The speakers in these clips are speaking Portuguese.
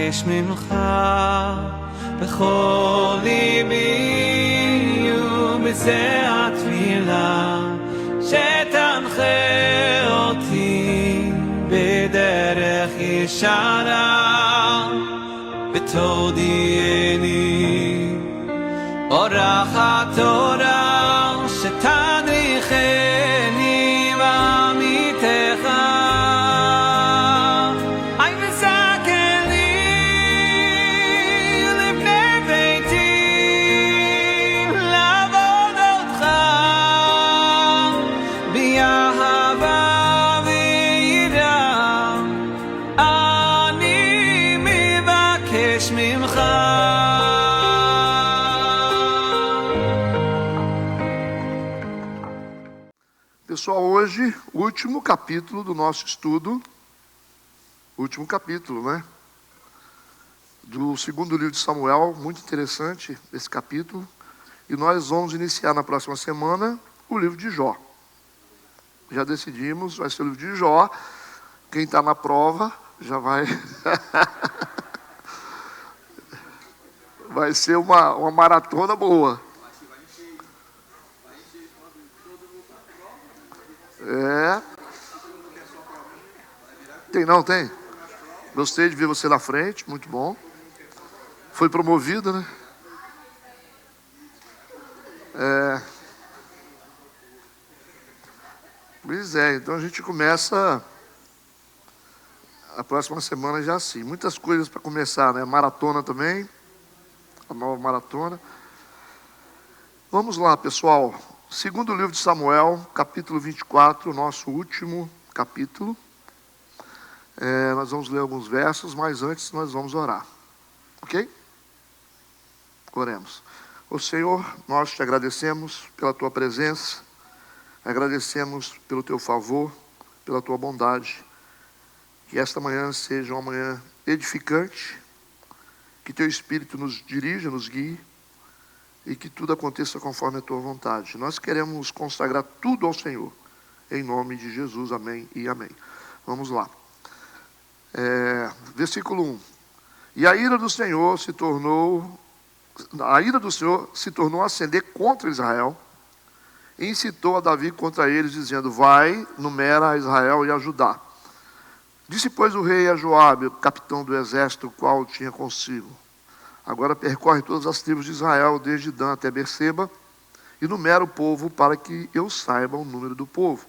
מבקש ממך בכל ליבי ובזה התפילה שתנחה אותי בדרך ישרה ותודיעני אורח התורה שתדריכני בעמיתך Pessoal, hoje, o último capítulo do nosso estudo, último capítulo, né? Do segundo livro de Samuel, muito interessante esse capítulo. E nós vamos iniciar na próxima semana o livro de Jó. Já decidimos, vai ser o livro de Jó. Quem está na prova já vai... vai ser uma maratona boa. Tem, não tem? Gostei de ver você na frente, muito bom. Foi promovido, né? Pois é, então a gente começa a próxima semana já assim. Muitas coisas para começar, né? Maratona também, a nova maratona. Vamos lá, pessoal. Segundo livro de Samuel, capítulo 24, nosso último capítulo. Nós vamos ler alguns versos, mas antes nós vamos orar. Ok? Oremos. Ô Senhor, nós te agradecemos pela tua presença, agradecemos pelo teu favor, pela tua bondade. Que esta manhã seja uma manhã edificante, que teu Espírito nos dirija, nos guie, e que tudo aconteça conforme a tua vontade. Nós queremos consagrar tudo ao Senhor, em nome de Jesus, amém e amém. Vamos lá. Versículo 1. E a ira do Senhor se tornou a acender contra Israel, e incitou a Davi contra eles, dizendo: vai, numera a Israel e a Judá. Disse, pois, o rei a Joabe, capitão do exército, o qual tinha consigo: agora percorre todas as tribos de Israel, desde Dan até Berseba, e numera o povo, para que eu saiba o número do povo.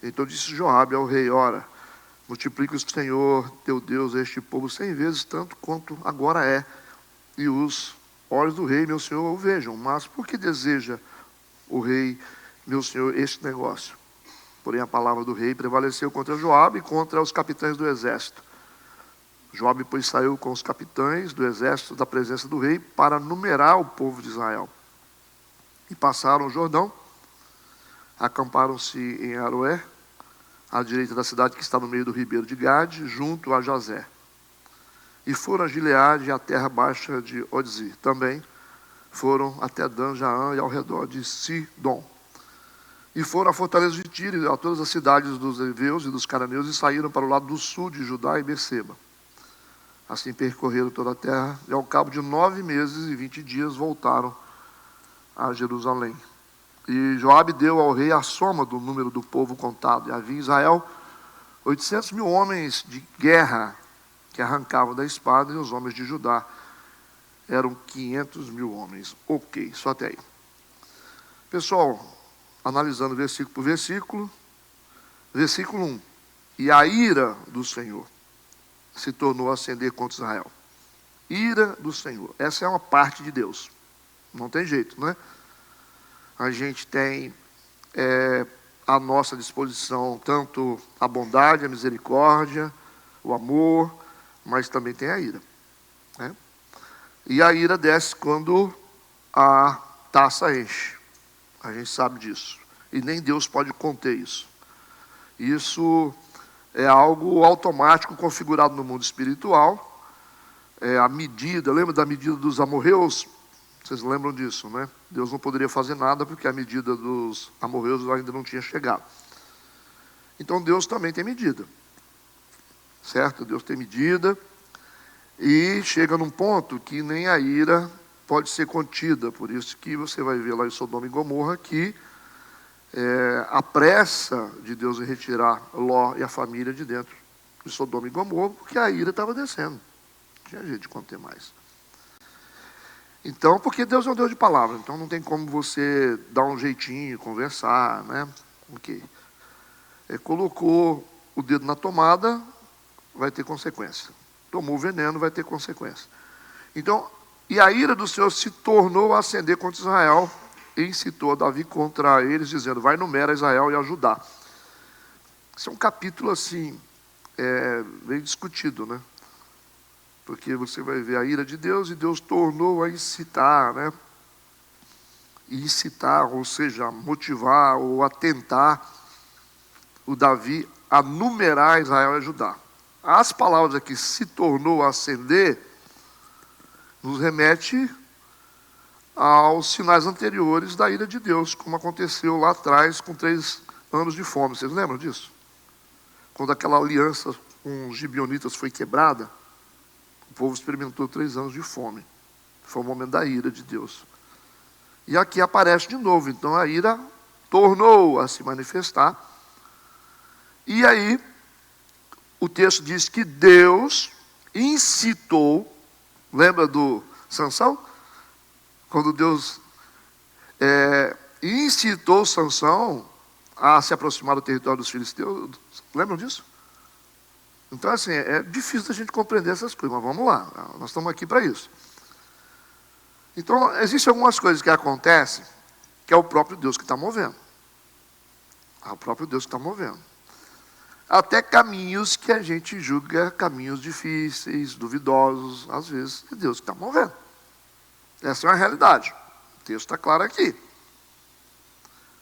Então disse Joabe ao rei: ora, multiplica o Senhor teu Deus a este povo 100 vezes tanto quanto agora é, e os olhos do rei, meu senhor, o vejam. Mas por que deseja o rei, meu senhor, este negócio? Porém a palavra do rei prevaleceu contra Joabe e contra os capitães do exército. Joabe, pois, saiu com os capitães do exército da presença do rei para numerar o povo de Israel. E passaram o Jordão, acamparam-se em Aroé, à direita da cidade que está no meio do ribeiro de Gade, junto a Jazé. E foram a Gileade e a terra baixa de Odzi. Também foram até Dan, Jaã e ao redor de Sidom. E foram à fortaleza de Tiro e a todas as cidades dos heveus e dos cananeus, e saíram para o lado do sul de Judá e Berseba. Assim percorreram toda a terra, e ao cabo de 9 meses e 20 dias voltaram a Jerusalém. E Joabe deu ao rei a soma do número do povo contado. E havia em Israel 800 mil homens de guerra que arrancavam da espada, e os homens de Judá eram 500 mil homens. Ok, só até aí. Pessoal, analisando versículo por versículo. Versículo 1. E a ira do Senhor se tornou a acender contra Israel. Ira do Senhor. Essa é uma parte de Deus. Não tem jeito, não é? A gente tem à nossa disposição tanto a bondade, a misericórdia, o amor, mas também tem a ira, né? E a ira desce quando a taça enche. A gente sabe disso. E nem Deus pode conter isso. Isso é algo automático configurado no mundo espiritual. A medida, lembra da medida dos amorreus? Vocês lembram disso, né? Deus não poderia fazer nada porque a medida dos amorreus ainda não tinha chegado. Então Deus também tem medida. Certo? Deus tem medida. E chega num ponto que nem a ira pode ser contida. Por isso que você vai ver lá em Sodoma e Gomorra que a pressa de Deus em retirar Ló e a família de dentro de Sodoma e Gomorra, porque a ira estava descendo. Não tinha jeito de conter mais. Então, porque Deus é um Deus de palavra, então não tem como você dar um jeitinho, conversar, né? Ok. Colocou o dedo na tomada, vai ter consequência. Tomou o veneno, vai ter consequência. Então, e a ira do Senhor se tornou a acender contra Israel, e incitou a Davi contra eles, dizendo, vai numera Israel e a Judá. Esse é um capítulo assim, bem discutido, né? Porque você vai ver a ira de Deus, e Deus tornou a incitar, né? E incitar, ou seja, motivar ou atentar o Davi a numerar Israel e Judá. As palavras aqui, se tornou a acender, nos remete aos sinais anteriores da ira de Deus, como aconteceu lá atrás com 3 anos de fome. Vocês lembram disso? Quando aquela aliança com os gibeonitas foi quebrada, o povo experimentou 3 anos de fome. Foi o momento da ira de Deus. E aqui aparece de novo, então a ira tornou a se manifestar. E aí, o texto diz que Deus incitou, lembra do Sansão? Quando Deus incitou Sansão a se aproximar do território dos filisteus, lembram disso? Então, assim, é difícil da gente compreender essas coisas, mas vamos lá, nós estamos aqui para isso. Então, existem algumas coisas que acontecem, que é o próprio Deus que está movendo. É o próprio Deus que está movendo. Até caminhos que a gente julga caminhos difíceis, duvidosos, às vezes é Deus que está movendo. Essa é uma realidade. O texto está claro aqui.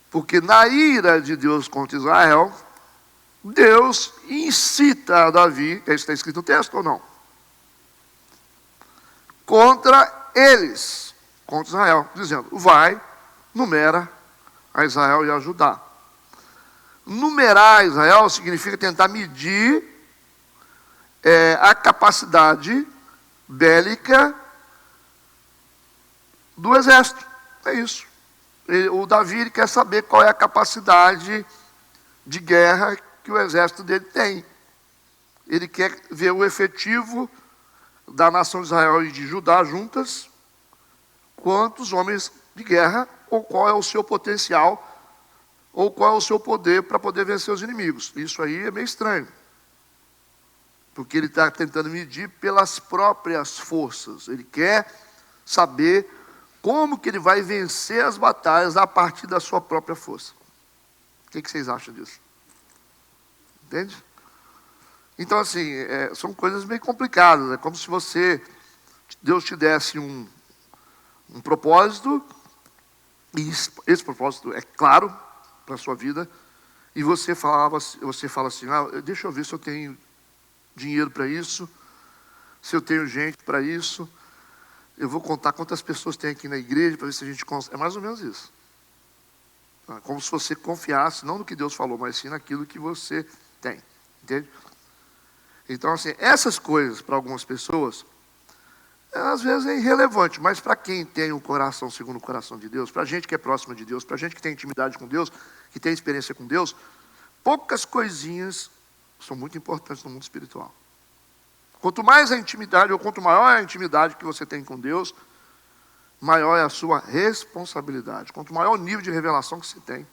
Porque na ira de Deus contra Israel, Deus incita a Davi, isso está escrito no texto ou não? Contra eles, contra Israel, dizendo, vai, numera a Israel e a Judá. Numerar Israel significa tentar medir a capacidade bélica do exército. É isso. O Davi ele quer saber qual é a capacidade de guerra que o exército dele tem. Ele quer ver o efetivo da nação de Israel e de Judá juntas, quantos homens de guerra, ou qual é o seu potencial, ou qual é o seu poder para poder vencer os inimigos. Isso aí é meio estranho. Porque ele está tentando medir pelas próprias forças. Ele quer saber como que ele vai vencer as batalhas a partir da sua própria força. O que vocês acham disso? Entende? Então, assim, são coisas meio complicadas. É como se Deus te desse um propósito, e esse propósito é claro para a sua vida, e você fala assim, deixa eu ver se eu tenho dinheiro para isso, se eu tenho gente para isso, eu vou contar quantas pessoas tem aqui na igreja, para ver se a gente consegue. É mais ou menos isso. Como se você confiasse, não no que Deus falou, mas sim naquilo que você tem. Entende? Então, assim, essas coisas, para algumas pessoas, às vezes é irrelevante, mas para quem tem o coração segundo o coração de Deus, para a gente que é próxima de Deus, para a gente que tem intimidade com Deus, que tem experiência com Deus, poucas coisinhas são muito importantes no mundo espiritual. Quanto mais a intimidade, ou quanto maior é a intimidade que você tem com Deus, maior é a sua responsabilidade. Quanto maior o nível de revelação que você tem,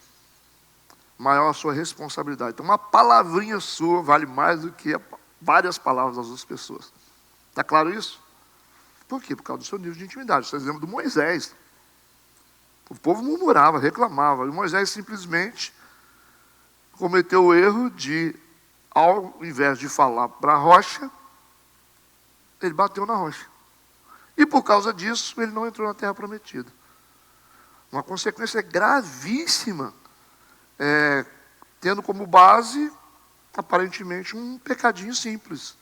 maior a sua responsabilidade. Então, uma palavrinha sua vale mais do que várias palavras das outras pessoas. Está claro isso? Por quê? Por causa do seu nível de intimidade. Vocês lembram do Moisés. O povo murmurava, reclamava. E Moisés simplesmente cometeu o erro de, ao invés de falar para a rocha, ele bateu na rocha. E por causa disso, ele não entrou na terra prometida. Uma consequência gravíssima, tendo como base, aparentemente, um pecadinho simples.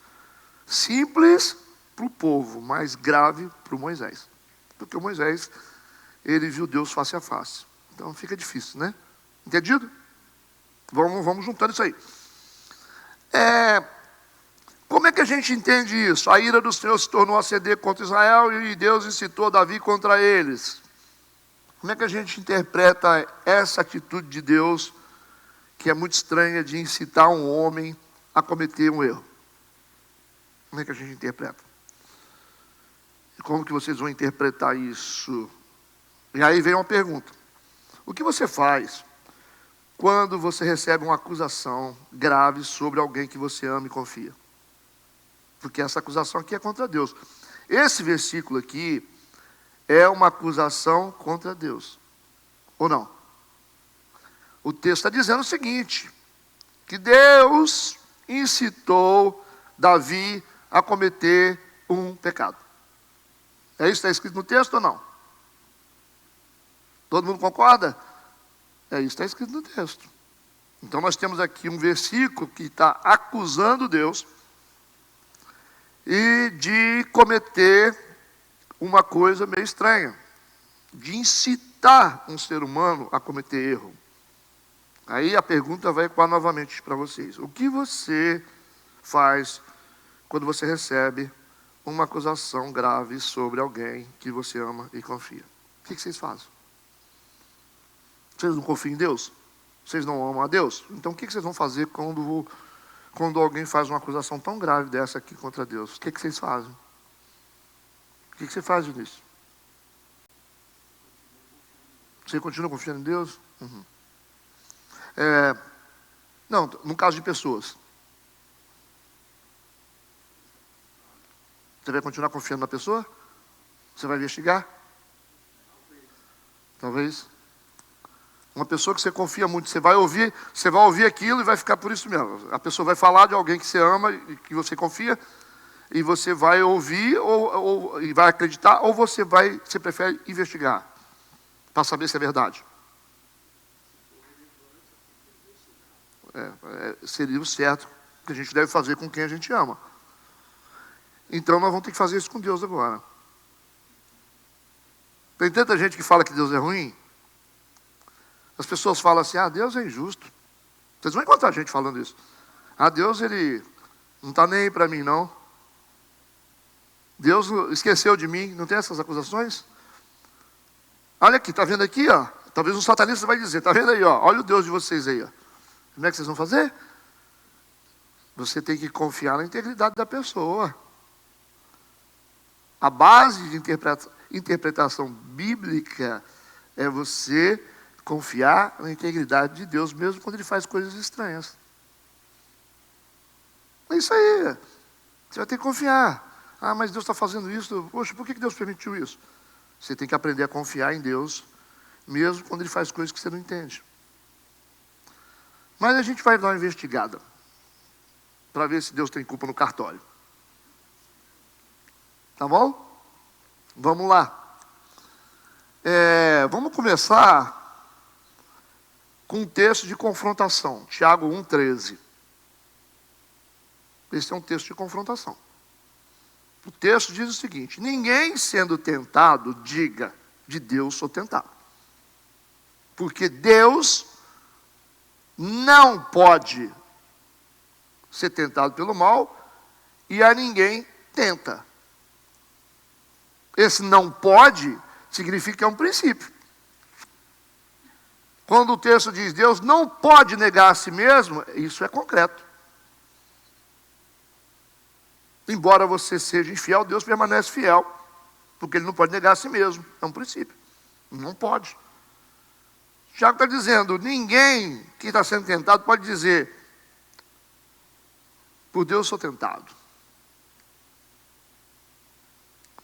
Simples para o povo, mas grave para o Moisés. Porque o Moisés, ele viu Deus face a face. Então fica difícil, né? Entendido? Vamos juntando isso aí. Como Como é que a gente entende isso? A ira do Senhor se tornou a ceder contra Israel e Deus incitou Davi contra eles. Como é que a gente interpreta essa atitude de Deus, que é muito estranha, de incitar um homem a cometer um erro? Como é que a gente interpreta? E como que vocês vão interpretar isso? E aí vem uma pergunta. O que você faz quando você recebe uma acusação grave sobre alguém que você ama e confia? Porque essa acusação aqui é contra Deus. Esse versículo aqui é uma acusação contra Deus. Ou não? O texto está dizendo o seguinte, que Deus incitou Davi a cometer um pecado. É isso que está escrito no texto ou não? Todo mundo concorda? É isso que está escrito no texto. Então nós temos aqui um versículo que está acusando Deus e de cometer uma coisa meio estranha, de incitar um ser humano a cometer erro. Aí a pergunta vai ecoar novamente para vocês. O que você faz quando você recebe uma acusação grave sobre alguém que você ama e confia? O que vocês fazem? Vocês não confiam em Deus? Vocês não amam a Deus? Então o que vocês vão fazer quando alguém faz uma acusação tão grave dessa aqui contra Deus? O que vocês fazem? O que você faz nisso? Você continua confiando em Deus? Uhum. Não, no caso de pessoas. Você vai continuar confiando na pessoa? Você vai investigar? Talvez. Uma pessoa que você confia muito, você vai ouvir aquilo e vai ficar por isso mesmo. A pessoa vai falar de alguém que você ama e que você confia, e você vai ouvir e vai acreditar, ou você prefere investigar para saber se é verdade. Seria o certo que a gente deve fazer com quem a gente ama. Então nós vamos ter que fazer isso com Deus agora. Tem tanta gente que fala que Deus é ruim. As pessoas falam assim, Deus é injusto. Vocês vão encontrar gente falando isso. Deus, ele não está nem aí para mim, não. Deus esqueceu de mim. Não tem essas acusações? Olha aqui, está vendo aqui, ó. Talvez um satanista vai dizer, está vendo aí, ó. Olha o Deus de vocês aí, ó. Como é que vocês vão fazer? Você tem que confiar na integridade da pessoa. A base de interpretação bíblica é você confiar na integridade de Deus, mesmo quando Ele faz coisas estranhas. É isso aí. Você vai ter que confiar. Mas Deus está fazendo isso. Poxa, por que Deus permitiu isso? Você tem que aprender a confiar em Deus, mesmo quando Ele faz coisas que você não entende. Mas a gente vai dar uma investigada, para ver se Deus tem culpa no cartório. Tá bom? Vamos lá. Vamos começar com um texto de confrontação. Tiago 1,13. Esse é um texto de confrontação. O texto diz o seguinte: ninguém sendo tentado, diga, de Deus sou tentado. Porque Deus não pode ser tentado pelo mal e a ninguém tenta. Esse não pode significa que é um princípio. Quando o texto diz Deus não pode negar a si mesmo, isso é concreto. Embora você seja infiel, Deus permanece fiel, porque Ele não pode negar a si mesmo. É um princípio. Não pode. Tiago está dizendo, ninguém que está sendo tentado pode dizer, por Deus sou tentado.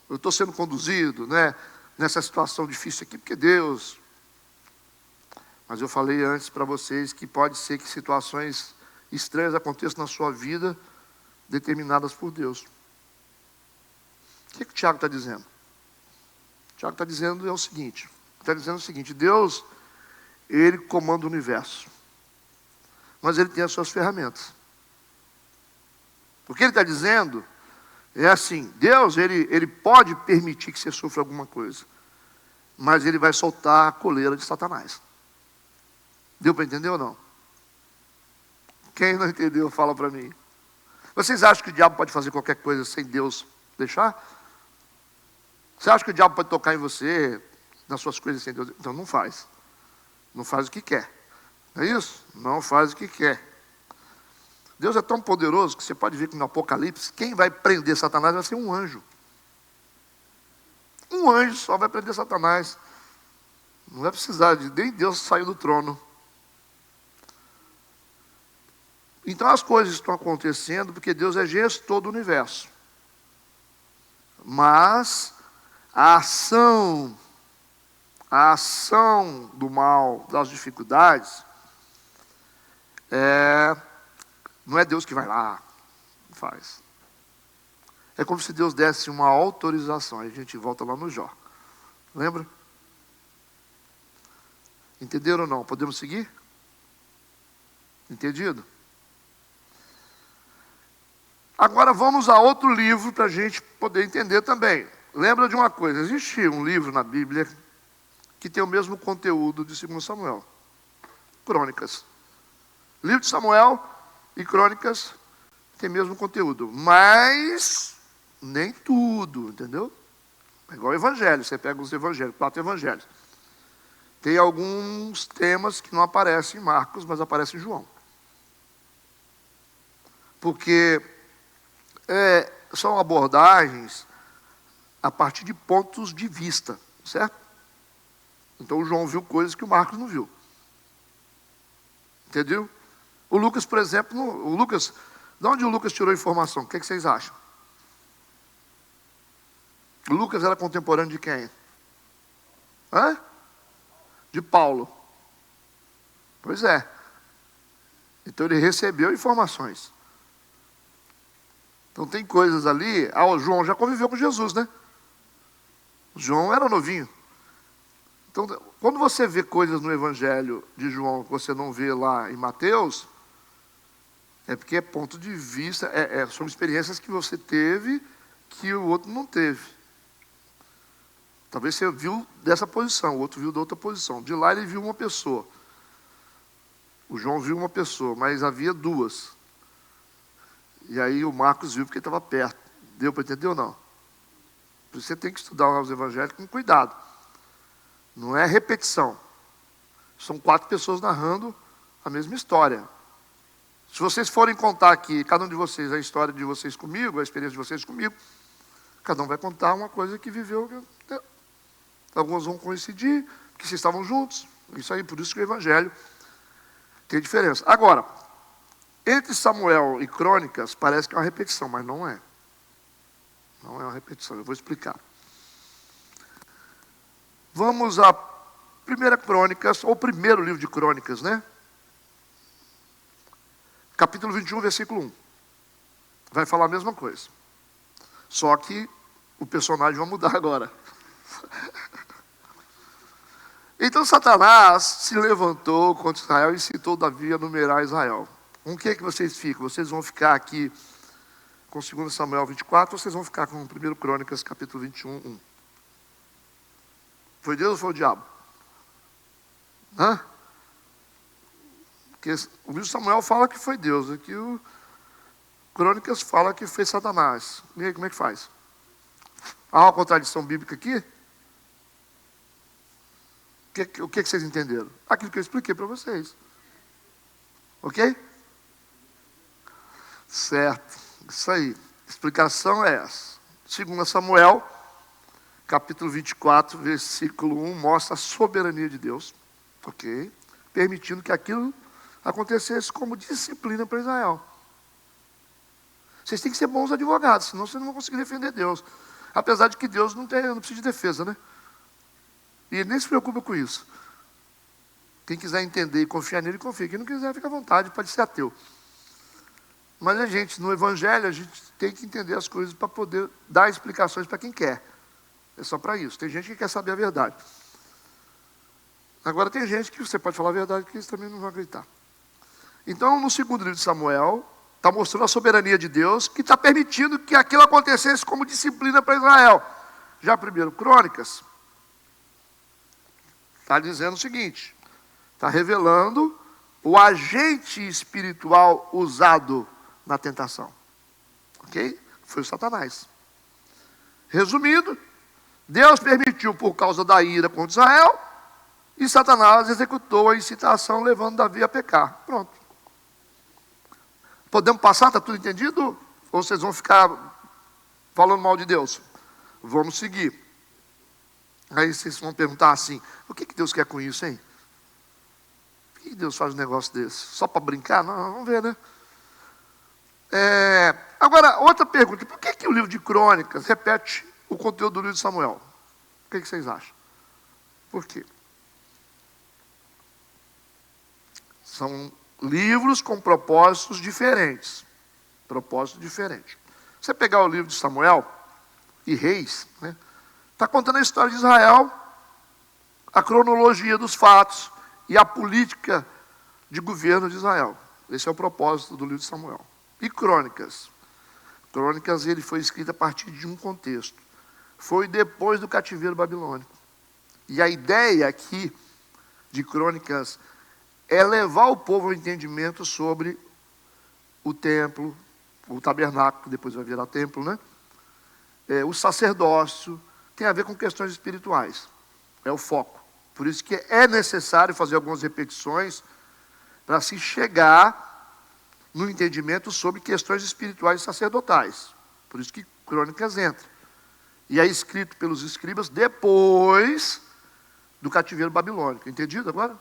Eu estou sendo conduzido, nessa situação difícil aqui, porque Deus... Mas eu falei antes para vocês que pode ser que situações estranhas aconteçam na sua vida, determinadas por Deus. O que o Tiago está dizendo? O Tiago está dizendo o seguinte, Deus, Ele comanda o universo, mas Ele tem as suas ferramentas. O que Ele está dizendo é assim, Deus, ele pode permitir que você sofra alguma coisa, mas Ele vai soltar a coleira de Satanás. Deu para entender ou não? Quem não entendeu, fala para mim. Vocês acham que o diabo pode fazer qualquer coisa sem Deus deixar? Você acha que o diabo pode tocar em você, nas suas coisas sem Deus? Então não faz. Não faz o que quer. Não é isso? Não faz o que quer. Deus é tão poderoso que você pode ver que no Apocalipse, quem vai prender Satanás vai ser um anjo. Um anjo só vai prender Satanás. Não vai precisar de nem Deus sair do trono. Então as coisas estão acontecendo porque Deus é gestor do universo. Mas a ação do mal, das dificuldades, não é Deus que vai lá, faz. É como se Deus desse uma autorização. Aí a gente volta lá no Jó. Lembra? Entenderam ou não? Podemos seguir? Entendido? Agora vamos a outro livro para a gente poder entender também. Lembra de uma coisa, existe um livro na Bíblia que tem o mesmo conteúdo de 2 Samuel. Crônicas. Livro de Samuel e Crônicas tem o mesmo conteúdo. Mas nem tudo, entendeu? É igual o Evangelho, você pega os Evangelhos, 4 Evangelhos. Tem alguns temas que não aparecem em Marcos, mas aparecem em João. Porque são abordagens a partir de pontos de vista, certo? Então o João viu coisas que o Marcos não viu. Entendeu? O Lucas, por exemplo, de onde o Lucas tirou a informação? O que vocês acham? O Lucas era contemporâneo de quem? De Paulo. Pois é. Então ele recebeu informações. Então tem coisas ali. O João já conviveu com Jesus, né? O João era novinho. Então, quando você vê coisas no Evangelho de João que você não vê lá em Mateus, é porque é ponto de vista, são experiências que você teve que o outro não teve. Talvez você viu dessa posição, o outro viu da outra posição. De lá ele viu uma pessoa. O João viu uma pessoa, mas havia duas. E aí o Marcos viu porque estava perto. Deu para entender ou não? Por isso você tem que estudar os evangelhos com cuidado. Não é repetição. São 4 pessoas narrando a mesma história. Se vocês forem contar aqui, cada um de vocês, a história de vocês comigo, a experiência de vocês comigo, cada um vai contar uma coisa que viveu. Alguns vão coincidir, que vocês estavam juntos. Isso aí, por isso que o evangelho tem diferença. Agora, entre Samuel e Crônicas, parece que é uma repetição, mas não é. Não é uma repetição, eu vou explicar. Vamos à 1 Crônicas, ou primeiro livro de Crônicas, né? Capítulo 21, versículo 1. Vai falar a mesma coisa. Só que o personagem vai mudar agora. Então Satanás se levantou contra Israel e incitou Davi a numerar Israel. Com o que vocês ficam? Vocês vão ficar aqui com 2 Samuel 24 ou vocês vão ficar com 1 Crônicas, capítulo 21, 1? Foi Deus ou foi o diabo? Porque o livro de Samuel fala que foi Deus. Aqui o Crônicas fala que foi Satanás. E aí, como é que faz? Há uma contradição bíblica aqui? O que vocês entenderam? Aquilo que eu expliquei para vocês. Ok? Certo. Isso aí. A explicação é essa. 2 Samuel, capítulo 24, versículo 1, mostra a soberania de Deus. Ok? Permitindo que aquilo acontecesse como disciplina para Israel. Vocês têm que ser bons advogados, senão vocês não vão conseguir defender Deus. Apesar de que Deus não precisa de defesa, né? E ele nem se preocupa com isso. Quem quiser entender e confiar nele, confia. Quem não quiser, fica à vontade, pode ser ateu. Mas no Evangelho, a gente tem que entender as coisas para poder dar explicações para quem quer. É só para isso. Tem gente que quer saber a verdade. Agora tem gente que você pode falar a verdade, que eles também não vão acreditar. Então, no segundo livro de Samuel, está mostrando a soberania de Deus, que está permitindo que aquilo acontecesse como disciplina para Israel. Já primeiro Crônicas, está dizendo o seguinte, está revelando o agente espiritual usado na tentação. Ok? Foi o Satanás. Resumindo, Deus permitiu por causa da ira contra Israel, e Satanás executou a incitação, levando Davi a pecar. Pronto. Podemos passar? Está tudo entendido? Ou vocês vão ficar falando mal de Deus? Vamos seguir. Aí vocês vão perguntar assim: o que Deus quer com isso, hein? Por que Deus faz um negócio desse? Só para brincar? Não, vamos ver, né? Agora, outra pergunta: por que o livro de Crônicas repete o conteúdo do livro de Samuel? O que vocês acham? Por quê? São livros com propósitos diferentes. Propósito diferente. Você pegar o livro de Samuel e Reis, né, está contando a história de Israel, a cronologia dos fatos e a política de governo de Israel. Esse é o propósito do livro de Samuel. E Crônicas? Crônicas, ele foi escrito a partir de um contexto. Foi depois do cativeiro babilônico. E a ideia aqui de Crônicas é levar o povo ao entendimento sobre o templo, o tabernáculo, que depois vai virar templo, né? O sacerdócio, tem a ver com questões espirituais. É o foco. Por isso que é necessário fazer algumas repetições para se chegar no entendimento sobre questões espirituais e sacerdotais. Por isso que Crônicas entra. E é escrito pelos escribas depois do cativeiro babilônico. Entendido agora?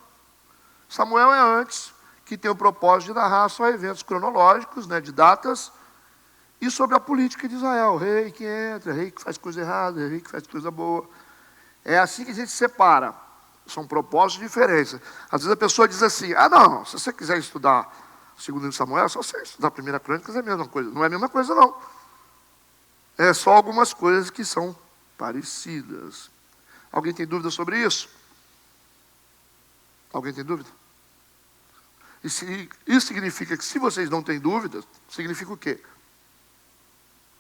Samuel é antes, que tem o propósito de narrar só eventos cronológicos, né, de datas, e sobre a política de Israel. Rei que entra, rei que faz coisa errada, rei que faz coisa boa. É assim que a gente separa. São propósitos diferentes. Às vezes a pessoa diz assim: não, se você quiser estudar o segundo livro de Samuel, é só você estudar a primeira Crônicas, é a mesma coisa. Não é a mesma coisa, não. É só algumas coisas que são parecidas. Alguém tem dúvida sobre isso? Alguém tem dúvida? Isso significa que, se vocês não têm dúvidas, significa o quê?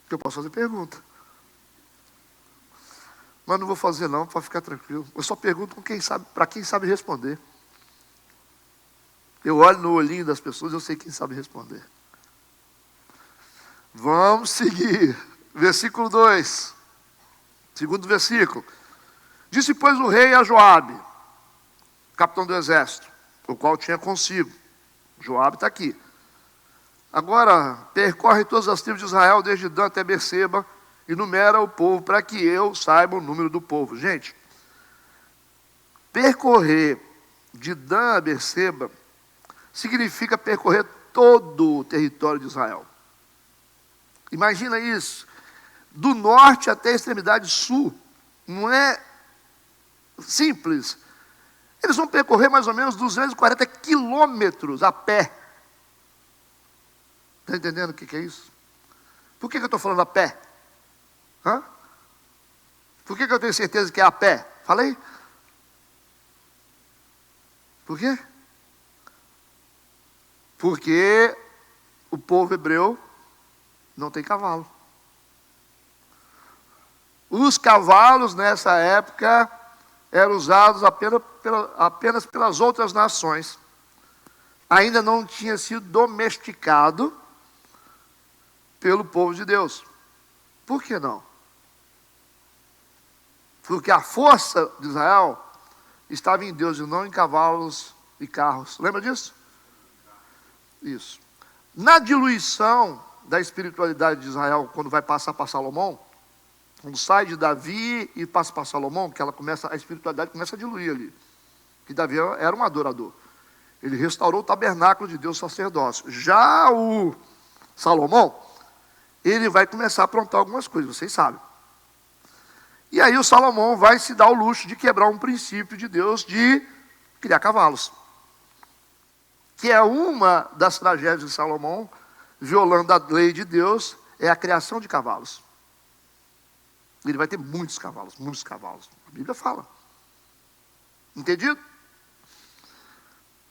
Que eu posso fazer pergunta. Mas não vou fazer não, para ficar tranquilo. Eu só pergunto para quem sabe responder. Eu olho no olhinho das pessoas, eu sei quem sabe responder. Vamos seguir. Versículo 2. Segundo versículo. Disse, pois, o rei a Joabe, capitão do exército, o qual tinha consigo. Joabe está aqui. Agora, percorre todas as tribos de Israel, desde Dan até Berseba, e numera o povo, para que eu saiba o número do povo. Gente, percorrer de Dan a Berseba significa percorrer todo o território de Israel. Imagina isso. Do norte até a extremidade sul. Não é simples. Eles vão percorrer mais ou menos 240 quilômetros a pé. Está entendendo o que é isso? Por que eu estou falando a pé? Por que eu tenho certeza que é a pé? Falei? Por quê? Porque o povo hebreu não tem cavalo. Os cavalos nessa época eram usados apenas pelas outras nações. Ainda não tinha sido domesticado pelo povo de Deus. Por que não? Porque a força de Israel estava em Deus e não em cavalos e carros. Lembra disso? Isso. Na diluição da espiritualidade de Israel, quando vai passar para Salomão, quando sai de Davi e passa para Salomão, que a espiritualidade começa a diluir ali. Que Davi era um adorador. Ele restaurou o tabernáculo de Deus, sacerdócio. Já o Salomão, ele vai começar a aprontar algumas coisas, vocês sabem. E aí o Salomão vai se dar o luxo de quebrar um princípio de Deus de criar cavalos. Que é uma das tragédias de Salomão, violando a lei de Deus, é a criação de cavalos. Ele vai ter muitos cavalos, muitos cavalos. A Bíblia fala. Entendido?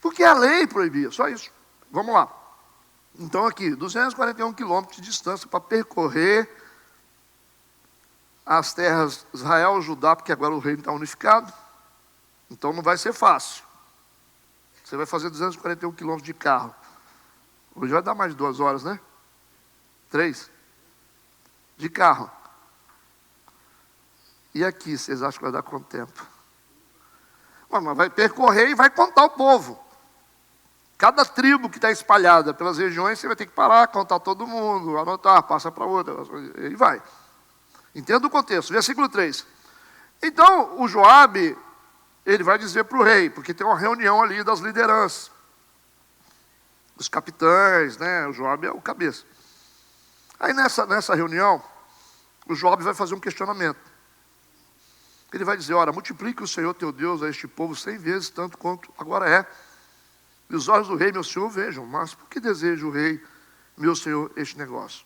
Porque a lei proibia, só isso. Vamos lá. Então aqui, 241 quilômetros de distância para percorrer as terras Israel, Judá, porque agora o reino está unificado. Então não vai ser fácil. Você vai fazer 241 quilômetros de carro. Hoje vai dar mais de 2 horas, né? 3? de carro. E aqui, vocês acham que vai dar quanto tempo? Mas vai percorrer e vai contar o povo. Cada tribo que está espalhada pelas regiões, você vai ter que parar, contar todo mundo, anotar, passa para outra, e vai. Entenda o contexto. Versículo 3. Então, o Joabe, ele vai dizer para o rei, porque tem uma reunião ali das lideranças, os capitães, né? O Joabe é o cabeça. Aí nessa reunião, o Joabe vai fazer um questionamento. Ele vai dizer, ora, multiplique o Senhor teu Deus a este povo 100 vezes tanto quanto agora é. E os olhos do rei, meu senhor, vejam, mas por que deseja o rei, meu senhor, este negócio?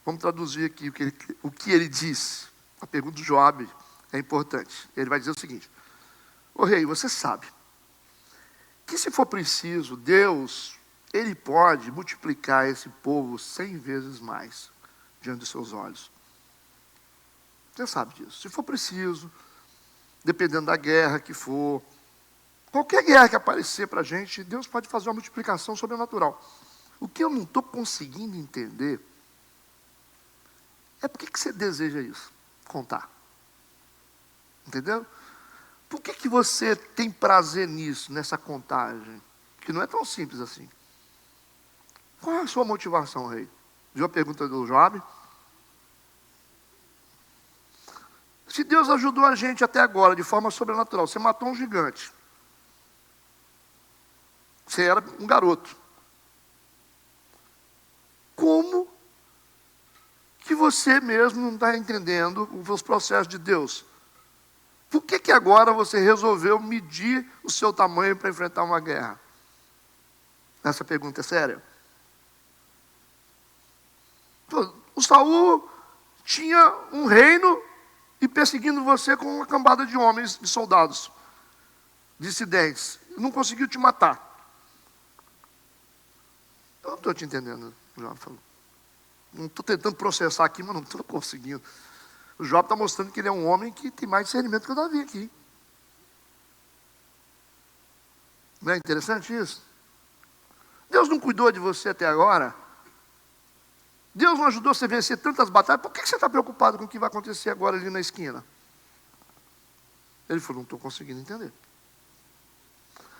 Vamos traduzir aqui o que ele disse. A pergunta do Joabe é importante. Ele vai dizer o seguinte, ô rei, você sabe que se for preciso, Deus, Ele pode multiplicar esse povo 100 vezes mais diante dos seus olhos. Você sabe disso. Se for preciso, dependendo da guerra que for, qualquer guerra que aparecer para a gente, Deus pode fazer uma multiplicação sobrenatural. O que eu não estou conseguindo entender é por que você deseja isso? Contar. Entendeu? Por que você tem prazer nisso, nessa contagem? Que não é tão simples assim. Qual é a sua motivação, rei? Viu a pergunta do Joabe? Se Deus ajudou a gente até agora, de forma sobrenatural, você matou um gigante. Você era um garoto. Como que você mesmo não está entendendo os processos de Deus? Por que agora você resolveu medir o seu tamanho para enfrentar uma guerra? Essa pergunta é séria. O Saul tinha um reino e perseguindo você com uma cambada de homens, de soldados, dissidentes. Não conseguiu te matar. Eu não estou te entendendo, Joab falou. Não estou tentando processar aqui, mas não estou conseguindo. O Joab está mostrando que ele é um homem que tem mais discernimento que o Davi aqui. Não é interessante isso? Deus não cuidou de você até agora? Deus não ajudou você a vencer tantas batalhas? Por que você está preocupado com o que vai acontecer agora ali na esquina? Ele falou, não estou conseguindo entender.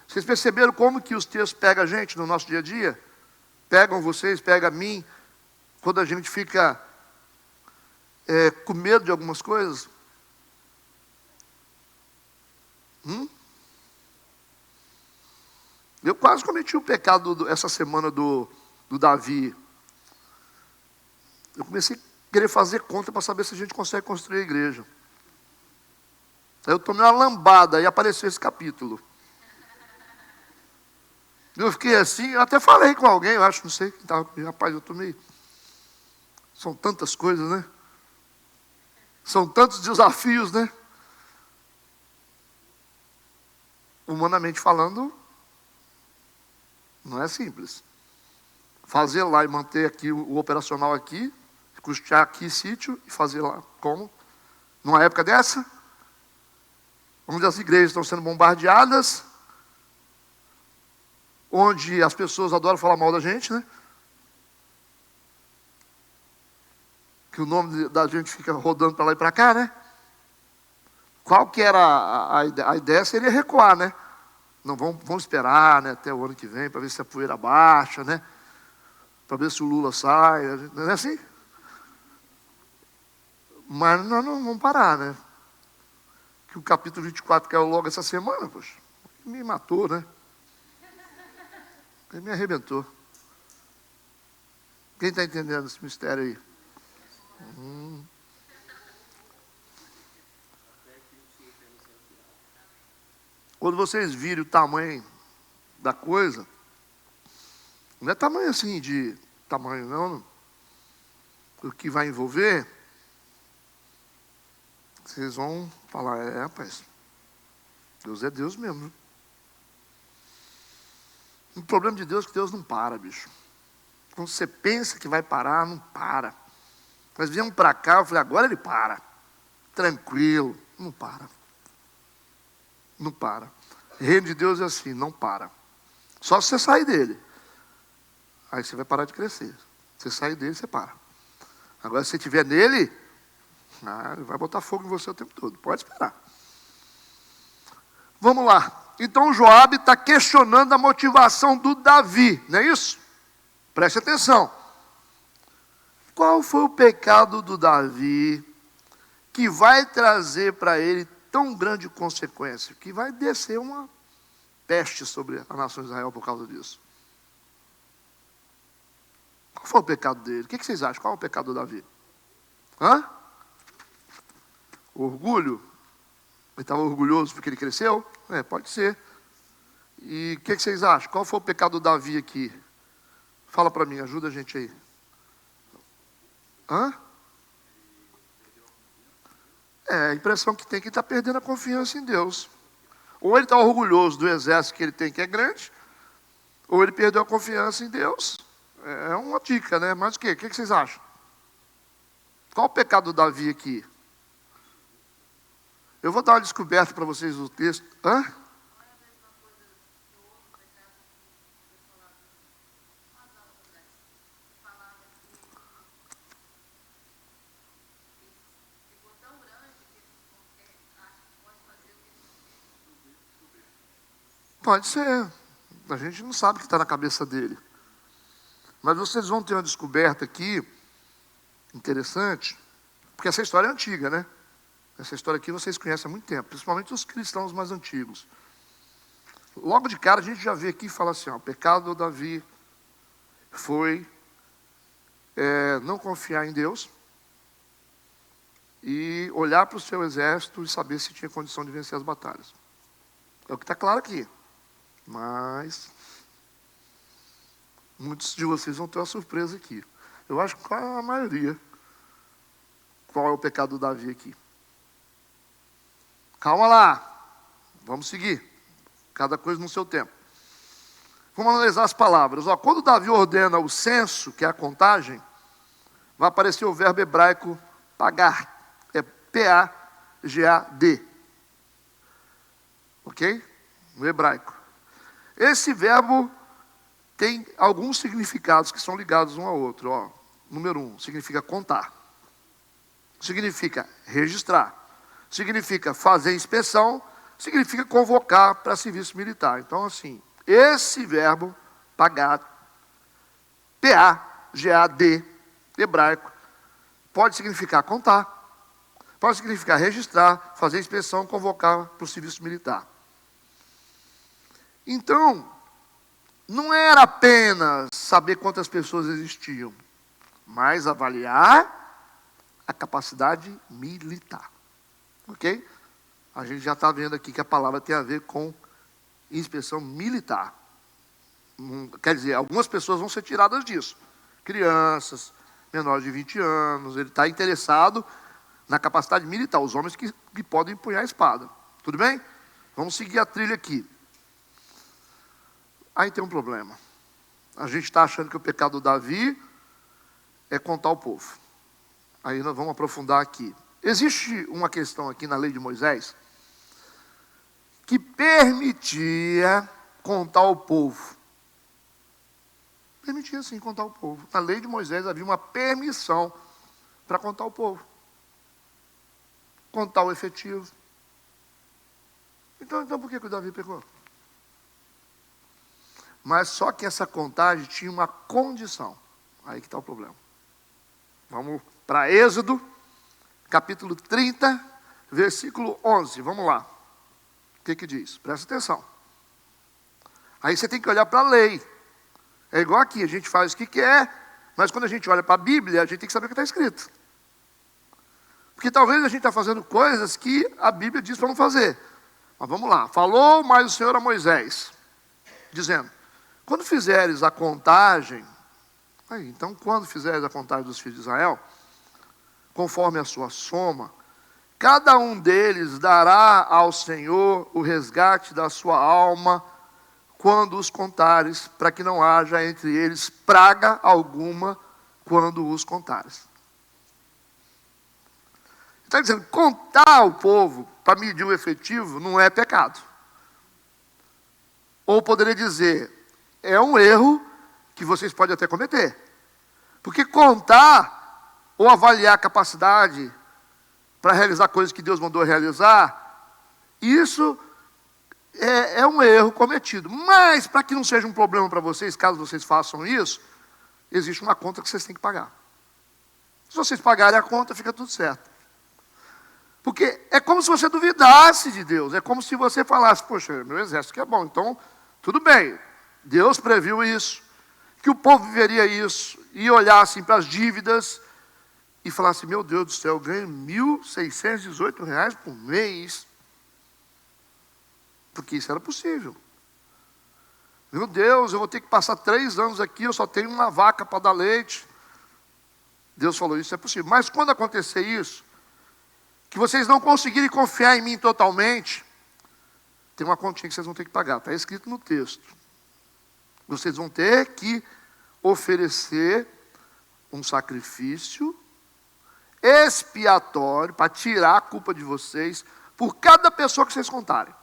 Vocês perceberam como que os textos pegam a gente no nosso dia a dia? Pegam vocês, pegam a mim, quando a gente fica com medo de algumas coisas? Eu quase cometi o pecado essa semana do Davi. Eu comecei a querer fazer conta para saber se a gente consegue construir a igreja. Aí eu tomei uma lambada e apareceu esse capítulo. Eu fiquei assim, eu até falei com alguém, eu acho, não sei, que estava comigo, rapaz, eu tomei. São tantas coisas, né? São tantos desafios, né? Humanamente falando, não é simples. Fazer lá e manter aqui o operacional aqui, custear aqui sítio e fazer lá. Como? Numa época dessa, onde as igrejas estão sendo bombardeadas, onde as pessoas adoram falar mal da gente, né? Que o nome da gente fica rodando para lá e para cá, né? Qual que era a ideia? Seria recuar, né? Não, vamos esperar, né, até o ano que vem, para ver se a poeira baixa, né? Para ver se o Lula sai, não é assim? Mas nós não vamos parar, né? Que o capítulo 24 caiu logo essa semana, poxa, me matou, né? Ele me arrebentou. Quem está entendendo esse mistério aí? Quando vocês virem o tamanho da coisa, não é tamanho assim de tamanho não, o que vai envolver, vocês vão falar, rapaz, Deus é Deus mesmo. O problema de Deus é que Deus não para, bicho. Quando você pensa que vai parar, não para. Mas viemos para cá, eu falei, agora ele para. Tranquilo, não para. Não para. O reino de Deus é assim, não para. Só se você sair dele. Aí você vai parar de crescer. Você sair dele, você para. Agora, se estiver nele, ele vai botar fogo em você o tempo todo. Pode esperar. Vamos lá. Então, Joabe está questionando a motivação do Davi, não é isso? Preste atenção. Qual foi o pecado do Davi que vai trazer para ele tão grande consequência? Que vai descer uma peste sobre a nação de Israel por causa disso. Qual foi o pecado dele? O que vocês acham? Qual é o pecado do Davi? Orgulho? Ele estava orgulhoso porque ele cresceu? Pode ser. E o que vocês acham? Qual foi o pecado do Davi aqui? Fala para mim, ajuda a gente aí. A impressão que tem que ele está perdendo a confiança em Deus. Ou ele está orgulhoso do exército que ele tem, que é grande, ou ele perdeu a confiança em Deus. É uma dica, né? Mas o quê? O que vocês acham? Qual o pecado do Davi aqui? Eu vou dar uma descoberta para vocês do texto. Pode ser. A gente não sabe o que está na cabeça dele. Mas vocês vão ter uma descoberta aqui, interessante, porque essa história é antiga, né? Essa história aqui vocês conhecem há muito tempo, principalmente os cristãos mais antigos. Logo de cara a gente já vê aqui e fala assim, o pecado do Davi foi não confiar em Deus e olhar para o seu exército e saber se tinha condição de vencer as batalhas. É o que está claro aqui. Mas muitos de vocês vão ter uma surpresa aqui. Eu acho que a maioria. Qual é o pecado do Davi aqui? Calma lá. Vamos seguir. Cada coisa no seu tempo. Vamos analisar as palavras. Quando Davi ordena o censo, que é a contagem, vai aparecer o verbo hebraico pagar. É P-A-G-A-D. Ok? No hebraico. Esse verbo tem alguns significados que são ligados um ao outro. Número 1, significa contar. Significa registrar. Significa fazer inspeção. Significa convocar para serviço militar. Então, assim, esse verbo, pagar, P-A-G-A-D, hebraico, pode significar contar, pode significar registrar, fazer inspeção, convocar para o serviço militar. Então, não era apenas saber quantas pessoas existiam, mas avaliar a capacidade militar. Ok? A gente já está vendo aqui que a palavra tem a ver com inspeção militar. Quer dizer, algumas pessoas vão ser tiradas disso. Crianças, menores de 20 anos. Ele está interessado na capacidade militar. Os homens que podem empunhar a espada. Tudo bem? Vamos seguir a trilha aqui. Aí tem um problema. A gente está achando que o pecado do Davi é contar o povo. Aí nós vamos aprofundar aqui. Existe uma questão aqui na lei de Moisés que permitia contar o povo. Permitia sim contar o povo. Na lei de Moisés havia uma permissão para contar o povo. Contar o efetivo. Então por que o Davi pecou? Mas só que essa contagem tinha uma condição. Aí que está o problema. Vamos para Êxodo, capítulo 30, versículo 11. Vamos lá. O que diz? Presta atenção. Aí você tem que olhar para a lei. É igual aqui, a gente faz o que quer, mas quando a gente olha para a Bíblia, a gente tem que saber o que está escrito. Porque talvez a gente está fazendo coisas que a Bíblia diz para não fazer. Mas vamos lá. Falou mais o Senhor a Moisés, dizendo, quando fizeres a contagem, então quando fizeres a contagem dos filhos de Israel, conforme a sua soma, cada um deles dará ao Senhor o resgate da sua alma, quando os contares, para que não haja entre eles praga alguma, quando os contares. Está dizendo, contar o povo, para medir o efetivo, não é pecado. Ou poderia dizer, é um erro que vocês podem até cometer. Porque contar ou avaliar a capacidade para realizar coisas que Deus mandou realizar, isso é um erro cometido. Mas, para que não seja um problema para vocês, caso vocês façam isso, existe uma conta que vocês têm que pagar. Se vocês pagarem a conta, fica tudo certo. Porque é como se você duvidasse de Deus. É como se você falasse, poxa, meu exército que é bom, então, tudo bem. Deus previu isso, que o povo viveria isso, e olhassem para as dívidas, e falasse, meu Deus do céu, eu ganho R$ 1.618 por mês. Porque isso era possível. Meu Deus, eu vou ter que passar 3 anos aqui, eu só tenho uma vaca para dar leite. Deus falou, isso é possível. Mas quando acontecer isso, que vocês não conseguirem confiar em mim totalmente, tem uma continha que vocês vão ter que pagar. Está escrito no texto. Vocês vão ter que oferecer um sacrifício expiatório para tirar a culpa de vocês por cada pessoa que vocês contarem.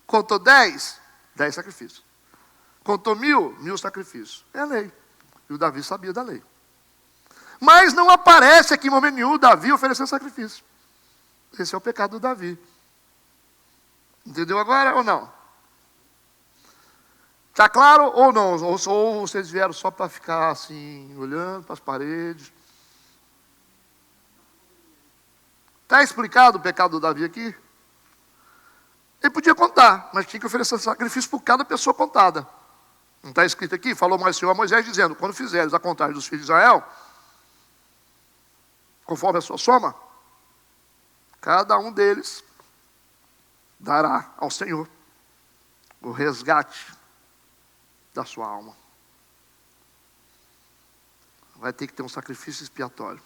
Contou 10? 10 sacrifícios. Contou 1.000? 1.000 sacrifícios. É a lei. E o Davi sabia da lei. Mas não aparece aqui em momento nenhum o Davi oferecendo sacrifício. Esse é o pecado do Davi. Entendeu agora ou não? Está claro ou não? Ou vocês vieram só para ficar assim, olhando para as paredes? Está explicado o pecado do Davi aqui? Ele podia contar, mas tinha que oferecer sacrifício por cada pessoa contada. Não está escrito aqui? Falou mais o Senhor a Moisés dizendo, quando fizeres a contagem dos filhos de Israel, conforme a sua soma, cada um deles dará ao Senhor o resgate da sua alma. Vai ter que ter um sacrifício expiatório.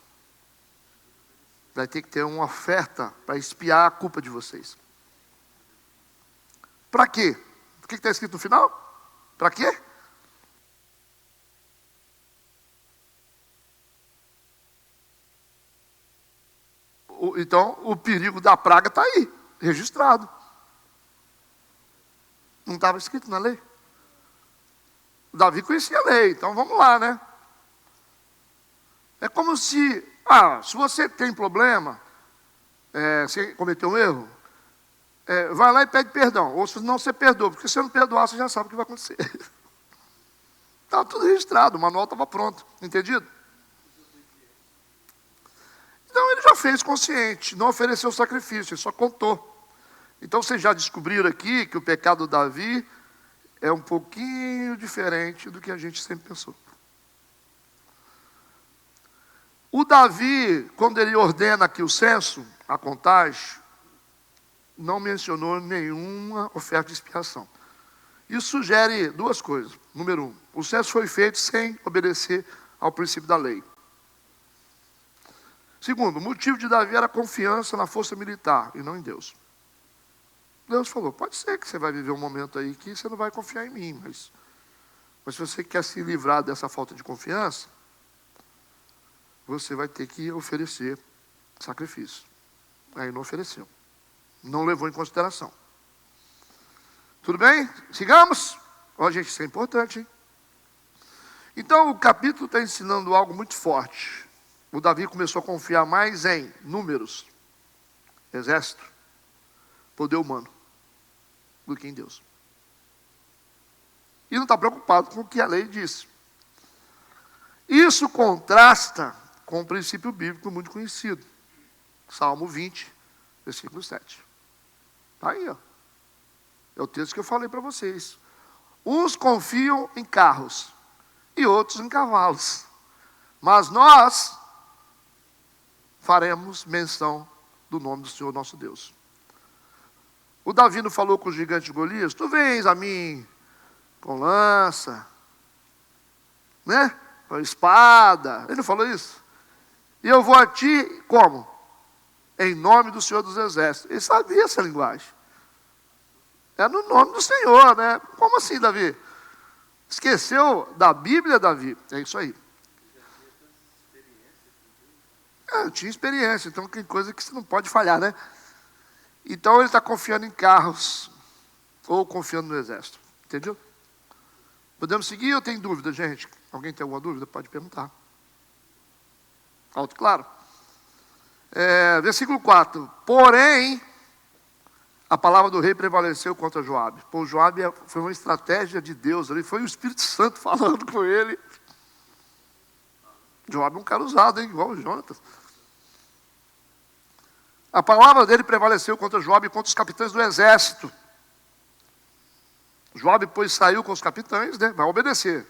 Vai ter que ter uma oferta para expiar a culpa de vocês. Para quê? O que está escrito no final? Para quê? Então, o perigo da praga está aí, registrado. Não estava escrito na lei? Davi conhecia a lei, então vamos lá, né? É como se você tem problema, você cometeu um erro, vai lá e pede perdão. Ou se não, você perdoa, porque se você não perdoar, você já sabe o que vai acontecer. Estava tudo registrado, o manual estava pronto, entendido? Então ele já fez consciente, não ofereceu sacrifício, ele só contou. Então vocês já descobriram aqui que o pecado do Davi é um pouquinho diferente do que a gente sempre pensou. O Davi, quando ele ordena aqui o censo, a contagem, não mencionou nenhuma oferta de expiação. Isso sugere 2 coisas. Número 1, o censo foi feito sem obedecer ao princípio da lei. Segundo, o motivo de Davi era confiança na força militar e não em Deus. Deus falou, pode ser que você vai viver um momento aí que você não vai confiar em mim, mas se você quer se livrar dessa falta de confiança, você vai ter que oferecer sacrifício. Aí não ofereceu. Não levou em consideração. Tudo bem? Sigamos? Ó, gente, isso é importante, hein? Então, o capítulo está ensinando algo muito forte. O Davi começou a confiar mais em números, exército, poder humano, do que em Deus. E não está preocupado com o que a lei diz. Isso contrasta com um princípio bíblico muito conhecido. Salmo 20, versículo 7. Está aí, ó. É o texto que eu falei para vocês. Uns confiam em carros e outros em cavalos. Mas nós faremos menção do nome do Senhor nosso Deus. O Davi não falou com o gigante Golias, tu vens a mim com lança, né? Com espada. Ele não falou isso? E eu vou a ti como? Em nome do Senhor dos Exércitos. Ele sabia essa linguagem. É no nome do Senhor, né? Como assim, Davi? Esqueceu da Bíblia, Davi? É isso aí. Eu tinha experiência, então tem coisa que você não pode falhar, né? Então ele está confiando em carros, ou confiando no exército. Entendeu? Podemos seguir ou tem dúvida, gente? Alguém tem alguma dúvida? Pode perguntar. Alto, claro. Versículo 4. Porém, a palavra do rei prevaleceu contra Joabe. Pô, Joabe foi uma estratégia de Deus ali, foi o Espírito Santo falando com ele. Joabe é um cara usado, hein? Igual o Jonatas. A palavra dele prevaleceu contra Joabe e contra os capitães do exército. Joabe, pois, saiu com os capitães, né? Vai obedecer.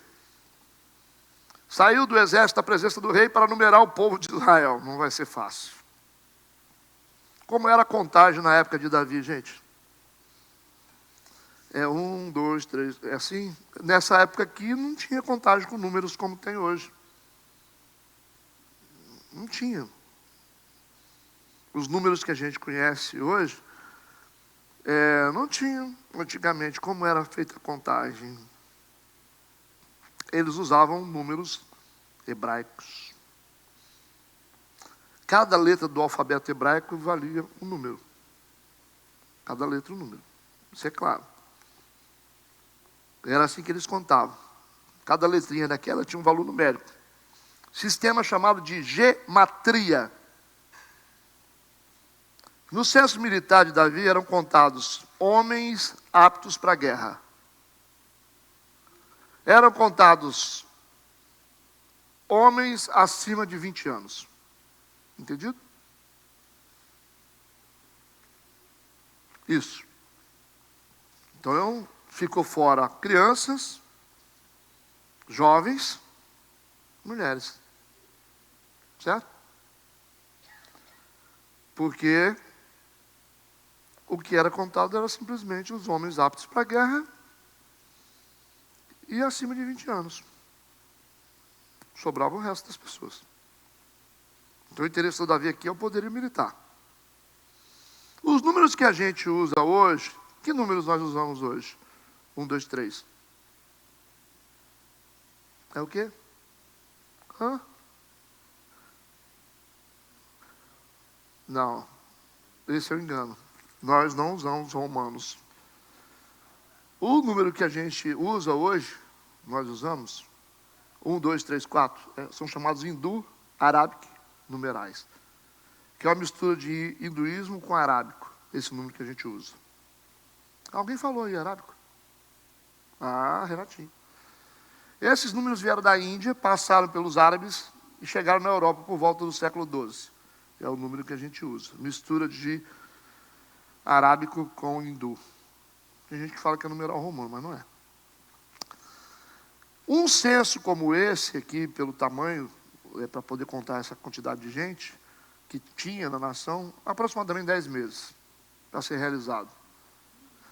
Saiu do exército da presença do rei para numerar o povo de Israel. Não vai ser fácil. Como era a contagem na época de Davi, gente? 1, 2, 3, é assim. Nessa época aqui não tinha contagem com números como tem hoje. Não tinha. Os números que a gente conhece hoje, não tinham antigamente. Como era feita a contagem? Eles usavam números hebraicos. Cada letra do alfabeto hebraico valia um número. Cada letra um número. Isso é claro. Era assim que eles contavam. Cada letrinha daquela tinha um valor numérico. Sistema chamado de gematria. No censo militar de Davi eram contados homens aptos para a guerra. Eram contados homens acima de 20 anos. Entendido? Isso. Então, ficou fora crianças, jovens, mulheres. Certo? Porque o que era contado era simplesmente os homens aptos para a guerra e acima de 20 anos. Sobrava o resto das pessoas. Então o interesse do Davi aqui é o poderio militar. Os números que a gente usa hoje, que números nós usamos hoje? 1, 2, 3. É o quê? Não, esse é o engano. Nós não usamos romanos. O número que a gente usa hoje, nós usamos 1, 2, 3, 4, são chamados hindu-arábico numerais, que é uma mistura de hinduísmo com arábico, esse número que a gente usa. Alguém falou aí arábico? Ah, Renatinho. Esses números vieram da Índia, passaram pelos árabes e chegaram na Europa por volta do século XII. É o número que a gente usa. Mistura de arábico com hindu. Tem gente que fala que é numeral romano, mas não é. Um censo como esse aqui, pelo tamanho, para poder contar essa quantidade de gente que tinha na nação, aproximadamente 10 meses para ser realizado.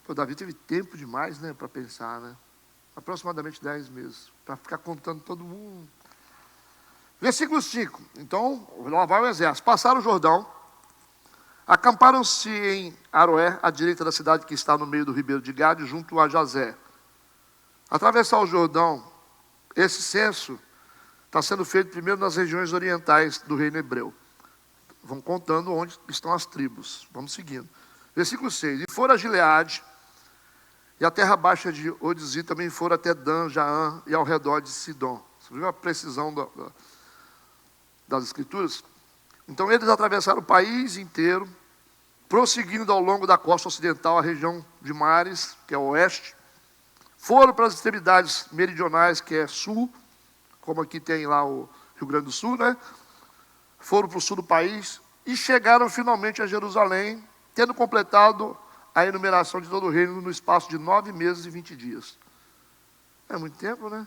O Davi teve tempo demais, né, para pensar, né? Aproximadamente 10 meses, para ficar contando todo mundo. Versículo 5. Então, lá vai o exército. Passaram o Jordão, acamparam-se em Aroé, à direita da cidade que está no meio do ribeiro de Gade, junto a Jazé. Atravessar o Jordão, esse censo está sendo feito primeiro nas regiões orientais do reino hebreu. Vão contando onde estão as tribos. Vamos seguindo. Versículo 6. E foram a Gileade, e a terra baixa de Odizim também foram até Dan, Jaã e ao redor de Sidom. Você viu a precisão das escrituras? Então eles atravessaram o país inteiro, prosseguindo ao longo da costa ocidental, a região de mares, que é o oeste. Foram para as extremidades meridionais, que é sul, como aqui tem lá o Rio Grande do Sul, né? Foram para o sul do país e chegaram finalmente a Jerusalém, tendo completado a enumeração de todo o reino no espaço de 9 meses e 20 dias. É muito tempo, né?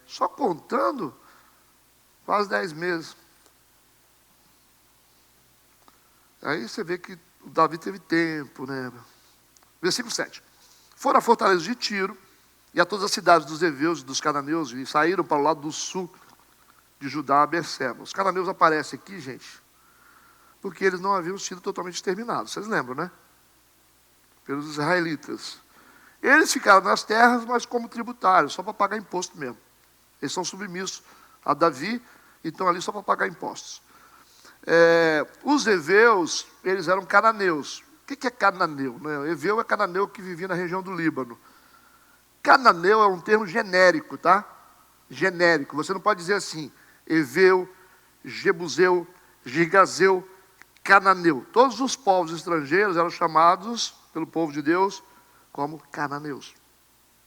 Só contando, quase 10 meses. Aí você vê que o Davi teve tempo, né? Versículo 7. Foram à fortaleza de Tiro e a todas as cidades dos heveus e dos cananeus e saíram para o lado do sul de Judá a Berseba. Os cananeus aparecem aqui, gente, porque eles não haviam sido totalmente exterminados. Vocês lembram, né? Pelos israelitas. Eles ficaram nas terras, mas como tributários, só para pagar imposto mesmo. Eles são submissos a Davi e estão ali só para pagar impostos. Os heveus, eles eram cananeus. O que é cananeu? Né? Heveu é cananeu que vivia na região do Líbano. Cananeu é um termo genérico, tá? Genérico. Você não pode dizer assim, heveu, Jebuseu, Girgazeu, Cananeu. Todos os povos estrangeiros eram chamados pelo povo de Deus como cananeus.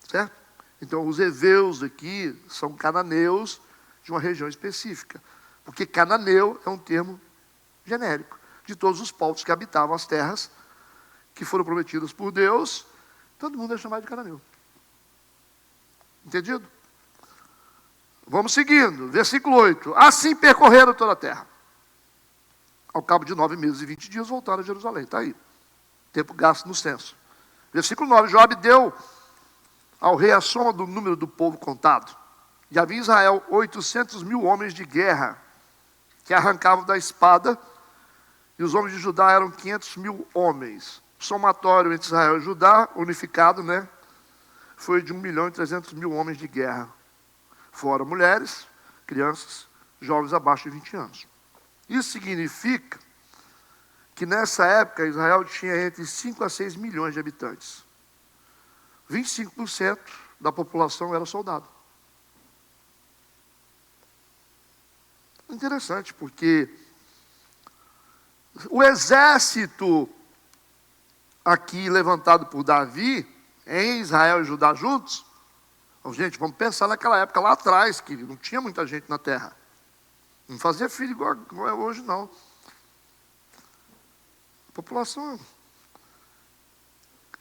Certo? Então, os heveus aqui são cananeus de uma região específica. Porque cananeu é um termo genérico de todos os povos que habitavam as terras que foram prometidas por Deus. Todo mundo é chamado de cananeu. Entendido? Vamos seguindo. Versículo 8. Assim percorreram toda a terra. Ao cabo de 9 meses e 20 dias voltaram a Jerusalém. Está aí. Tempo gasto no censo. Versículo 9. Joabe deu ao rei a soma do número do povo contado. E havia em Israel 800.000 homens de guerra que arrancavam da espada, e os homens de Judá eram 500.000 homens. O somatório entre Israel e Judá, unificado, foi de 1.300.000 homens de guerra. Fora mulheres, crianças, jovens abaixo de 20 anos. Isso significa que nessa época Israel tinha entre 5 a 6 milhões de habitantes. 25% da população era soldado. Interessante, porque o exército aqui levantado por Davi, em Israel e Judá juntos, gente, vamos pensar naquela época lá atrás, que não tinha muita gente na terra. Não fazia filho igual é hoje, não. A população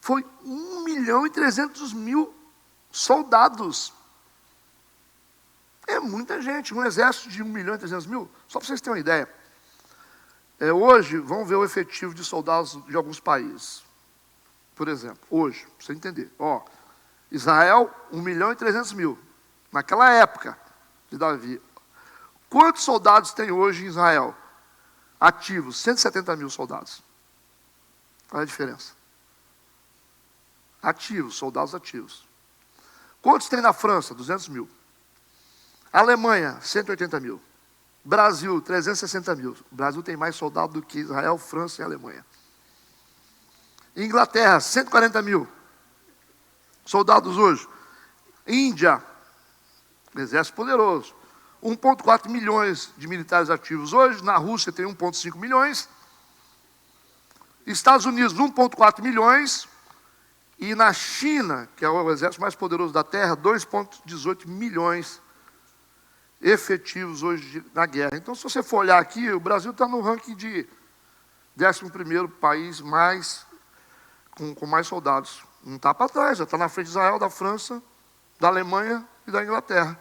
foi 1.300.000 soldados. É muita gente, um exército de 1.300.000. Só para vocês terem uma ideia. Hoje, vamos ver o efetivo de soldados de alguns países. Por exemplo, hoje, para você entender. Israel, 1.300.000. Naquela época de Davi. Quantos soldados tem hoje em Israel? Ativos, 170.000 soldados. Olha a diferença. Ativos, soldados ativos. Quantos tem na França? 200.000. Alemanha, 180.000. Brasil, 360.000. O Brasil tem mais soldados do que Israel, França e Alemanha. Inglaterra, 140.000 soldados hoje. Índia, exército poderoso. 1,4 milhões de militares ativos hoje. Na Rússia tem 1,5 milhões. Estados Unidos, 1,4 milhões. E na China, que é o exército mais poderoso da Terra, 2,18 milhões efetivos hoje na guerra. Então, se você for olhar aqui, o Brasil está no ranking de 11º país com mais soldados. Não está para trás, já está na frente de Israel, da França, da Alemanha e da Inglaterra.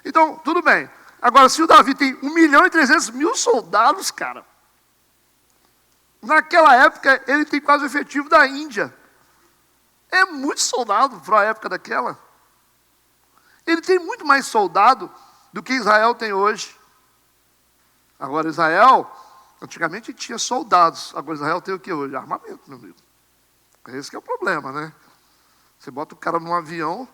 Então, tudo bem. Agora, se o Davi tem 1.300.000 soldados, cara, naquela época ele tem quase o efetivo da Índia. É muito soldado para a época daquela. Ele tem muito mais soldado do que Israel tem hoje. Agora, Israel, antigamente tinha soldados. Agora, Israel tem o que hoje? Armamento, meu amigo. Esse que é o problema, né? Você bota o cara num avião.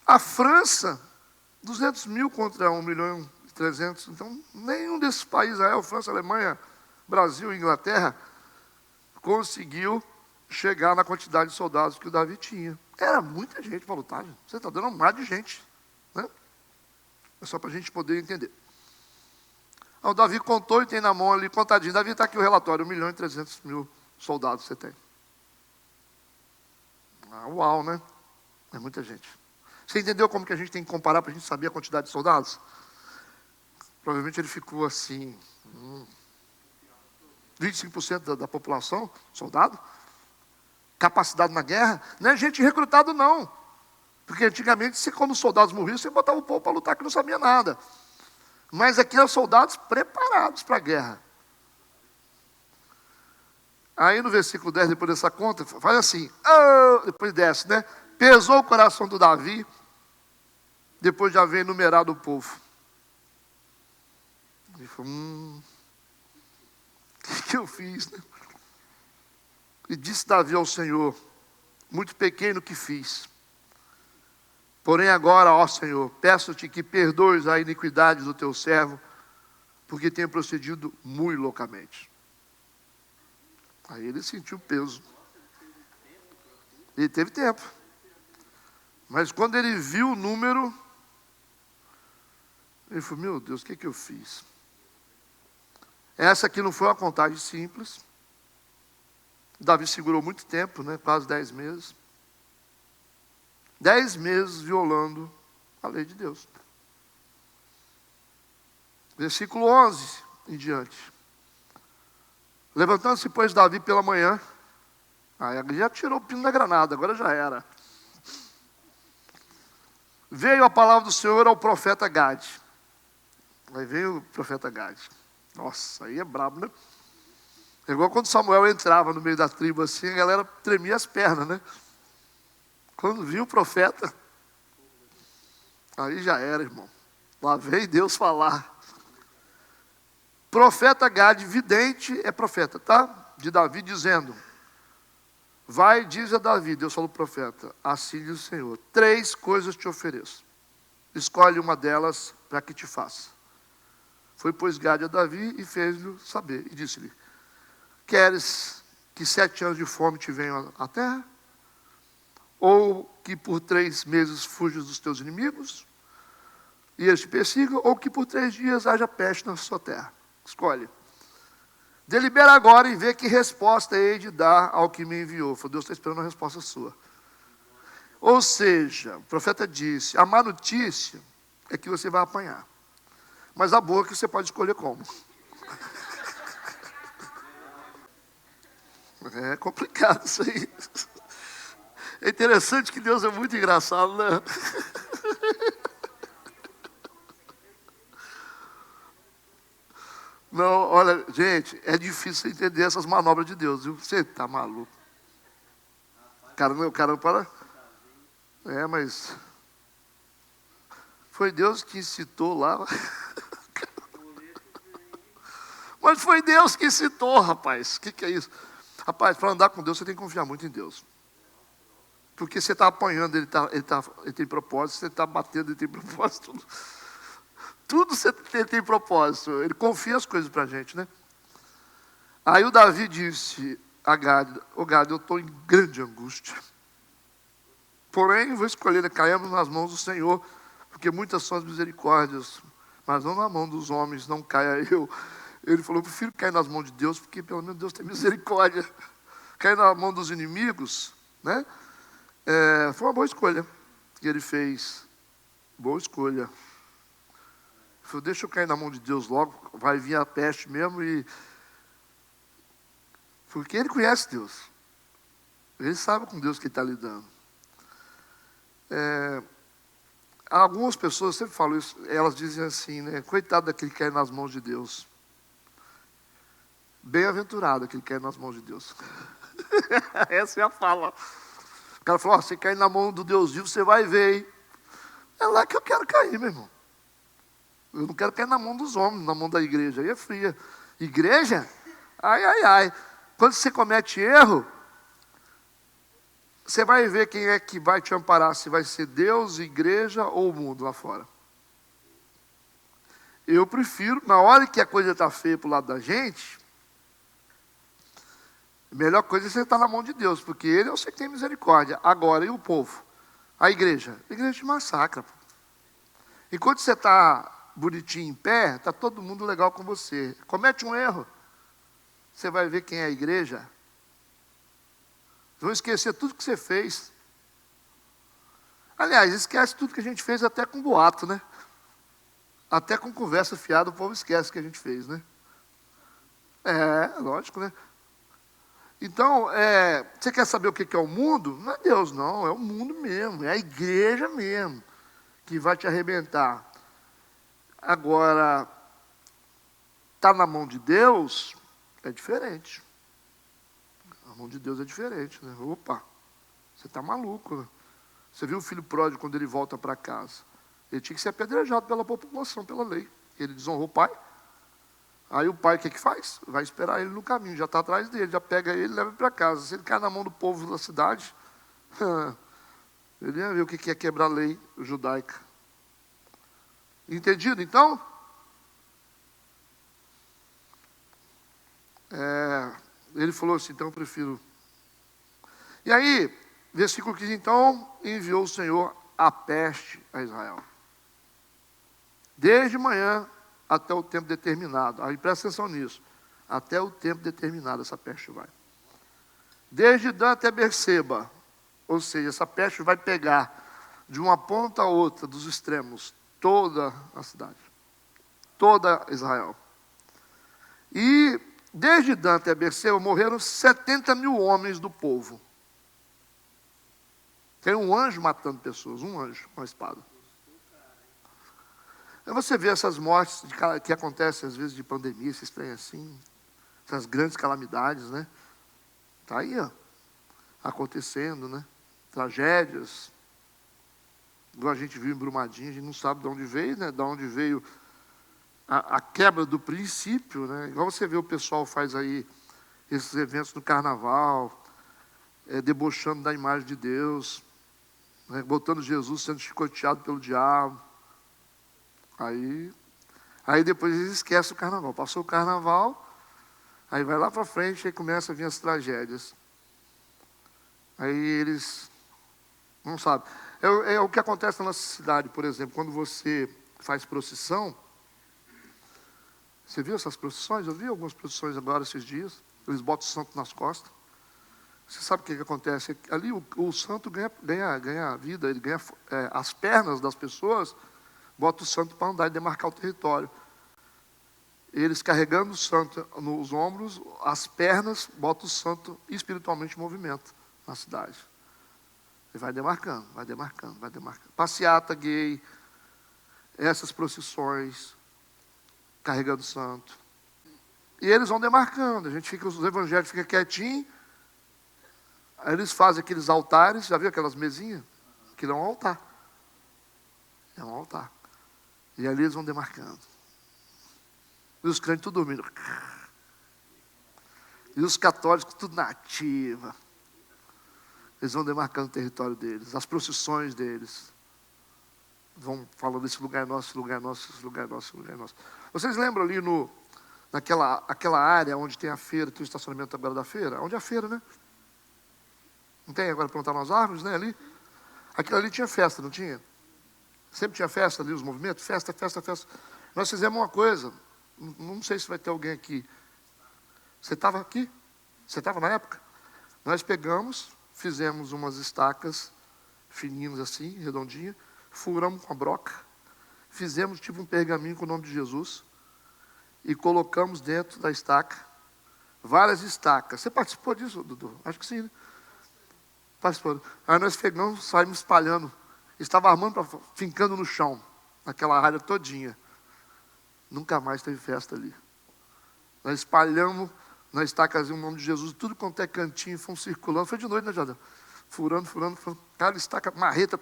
A França, 200.000 contra 1.300.000. Então, nenhum desses países, Israel, França, Alemanha, Brasil e Inglaterra, conseguiu chegar na quantidade de soldados que o Davi tinha. Era muita gente para lutar. Você está dando um mar de gente. Né? É só para a gente poder entender. O Davi contou e tem na mão ali, contadinho. Davi está aqui o relatório, 1.300.000 soldados você tem. Uau, né? É muita gente. Você entendeu como que a gente tem que comparar para a gente saber a quantidade de soldados? Provavelmente ele ficou assim, 25% da população, soldado. Capacidade na guerra, não é gente recrutada não. Porque antigamente, quando os soldados morriam, você botava o povo para lutar que não sabia nada. Mas aqui eram soldados preparados para a guerra. Aí no versículo 10, depois dessa conta, faz assim, depois desce, né? Pesou o coração do Davi, depois de haver enumerado o povo. Ele falou, o que eu fiz, né? E disse Davi ao Senhor, muito pequeno que fiz. Porém agora, ó Senhor, peço-te que perdoes a iniquidade do teu servo, porque tenho procedido muito loucamente. Aí ele sentiu peso. Ele teve tempo. Mas quando ele viu o número, Ele falou, meu Deus, o que eu fiz? Essa aqui não foi uma contagem simples. Davi segurou muito tempo, né? Quase 10 meses. 10 meses violando a lei de Deus. Versículo 11 em diante. Levantando-se, pois, Davi pela manhã. Aí ele já tirou o pino da granada, agora já era. Veio a palavra do Senhor ao profeta Gade. Aí veio o profeta Gade. Nossa, aí é brabo, né? É igual quando Samuel entrava no meio da tribo assim, a galera tremia as pernas, né? Quando viu o profeta, aí já era, irmão. Lá veio Deus falar. Profeta Gade, vidente, é profeta, tá? De Davi, dizendo: vai, diz a Davi, Deus falou ao profeta, assim diz o Senhor, 3 coisas te ofereço. Escolhe uma delas para que te faça. Foi, pois, Gade a Davi e fez-lhe saber. E disse-lhe: queres que 7 anos de fome te venham à terra? Ou que por 3 meses fujas dos teus inimigos e eles te persigam? Ou que por 3 dias haja peste na sua terra? Escolhe. Delibera agora e vê que resposta hei de dar ao que me enviou. Deus está esperando a resposta sua. Ou seja, o profeta disse, a má notícia é que você vai apanhar. Mas a boa é que você pode escolher como. É complicado isso aí. É interessante que Deus é muito engraçado, né? Não, olha, gente, é difícil entender essas manobras de Deus, viu? Você tá maluco. O cara não para. É, mas foi Deus que incitou lá. Mas foi Deus que incitou, rapaz. O que é isso? Rapaz, para andar com Deus, você tem que confiar muito em Deus. Porque você está apanhando, ele tem propósito, você está batendo, ele tem propósito. Tudo você tem propósito. Ele confia as coisas para a gente, né? Aí o Davi disse a Gade: ô Gade, eu estou em grande angústia. Porém, vou escolher, caímos nas mãos do Senhor, porque muitas são as misericórdias, mas não na mão dos homens, não caia eu. Ele falou: eu prefiro cair nas mãos de Deus, porque pelo menos Deus tem misericórdia. Cair na mão dos inimigos, né? Foi uma boa escolha que ele fez. Boa escolha. Ele falou: deixa eu cair na mão de Deus logo, vai vir a peste mesmo. Porque ele conhece Deus. Ele sabe com Deus que ele está lidando. Algumas pessoas, eu sempre falo isso, elas dizem assim, né? Coitado daquele que cai nas mãos de Deus. Bem-aventurado aquele que cai nas mãos de Deus. Essa é a fala. O cara falou: você cair na mão do Deus vivo, você vai ver, hein? É lá que eu quero cair, meu irmão. Eu não quero cair na mão dos homens, na mão da igreja. Aí é fria. Igreja? Ai, ai, ai. Quando você comete erro, você vai ver quem é que vai te amparar. Se vai ser Deus, igreja ou o mundo lá fora. Eu prefiro, na hora que a coisa está feia para o lado da gente, a melhor coisa é você estar na mão de Deus, porque Ele é o que tem misericórdia. Agora, e o povo? A igreja? A igreja te massacra. Pô. Enquanto você está bonitinho em pé, está todo mundo legal com você. Comete um erro, você vai ver quem é a igreja. Vão esquecer tudo que você fez. Aliás, esquece tudo que a gente fez até com boato, né? Até com conversa fiada, o povo esquece o que a gente fez, né? Lógico, né? Então, você quer saber o que é o mundo? Não é Deus, não. É o mundo mesmo. É a igreja mesmo que vai te arrebentar. Agora, está na mão de Deus, é diferente. A mão de Deus é diferente, né? Opa, você está maluco, né? Você viu o filho pródigo quando ele volta para casa? Ele tinha que ser apedrejado pela população, pela lei. Ele desonrou o pai. Aí o pai o que faz? Vai esperar ele no caminho, já está atrás dele, já pega ele e leva para casa. Se ele cai na mão do povo da cidade, ele ia ver o que é quebrar a lei judaica. Entendido, então? Ele falou assim: então eu prefiro. E aí, versículo 15, então enviou o Senhor a peste a Israel. Desde manhã até o tempo determinado. Aí presta atenção nisso. Até o tempo determinado essa peste vai. Desde Dan até Berseba. Ou seja, essa peste vai pegar de uma ponta a outra, dos extremos, toda a cidade. Toda Israel. E desde Dan até Berseba morreram 70 mil homens do povo. Tem um anjo matando pessoas, um anjo com a espada. Aí você vê essas mortes que acontecem às vezes de pandemia, esses trem assim, essas grandes calamidades, né? Está aí, ó, acontecendo, né? Tragédias. Igual a gente viu em Brumadinho, a gente não sabe de onde veio, né? De onde veio a quebra do princípio, né? Igual você vê o pessoal faz aí esses eventos no carnaval, debochando da imagem de Deus, né? Botando Jesus sendo chicoteado pelo diabo. Aí depois eles esquecem o carnaval. Passou o carnaval, aí vai lá para frente e começa a vir as tragédias. Aí eles não sabem. É o que acontece na nossa cidade, por exemplo, quando você faz procissão. Você viu essas procissões? Eu vi algumas procissões agora esses dias. Eles botam o santo nas costas. Você sabe o que acontece? Ali o santo ganha vida, ele ganha as pernas das pessoas, bota o santo para andar e demarcar o território. Eles carregando o santo nos ombros, as pernas, botam o santo espiritualmente em movimento na cidade. Ele vai demarcando, vai demarcando, vai demarcando. Passeata gay, essas procissões, carregando o santo. E eles vão demarcando, os evangélicos ficam quietinhos, aí eles fazem aqueles altares, já viu aquelas mesinhas? Aquilo é um altar. É um altar. E ali eles vão demarcando. E os crentes tudo dormindo. E os católicos tudo na ativa. Eles vão demarcando o território deles, as procissões deles. Vão falando, esse lugar é nosso, esse lugar é nosso, esse lugar é nosso, esse lugar é nosso. Vocês lembram ali naquela área onde tem a feira, tem o estacionamento agora da feira? Onde é a feira, né? Não tem agora plantar umas árvores, né? Ali. Aquilo ali tinha festa, não tinha? Sempre tinha festa ali, os movimentos, festa, festa, festa. Nós fizemos uma coisa, não sei se vai ter alguém aqui. Você estava aqui? Você estava na época? Nós pegamos, fizemos umas estacas fininhas assim, redondinhas, furamos com a broca, fizemos tipo um pergaminho com o nome de Jesus e colocamos dentro da estaca várias estacas. Você participou disso, Dudu? Acho que sim, né? Participou. Aí nós pegamos, saímos espalhando. Estava armando, fincando no chão, naquela área todinha. Nunca mais teve festa ali. Nós espalhamos na estacazinha o nome de Jesus, tudo quanto é cantinho, fomos circulando. Foi de noite, né, Jadão? Furando. Cara, estaca, marreta.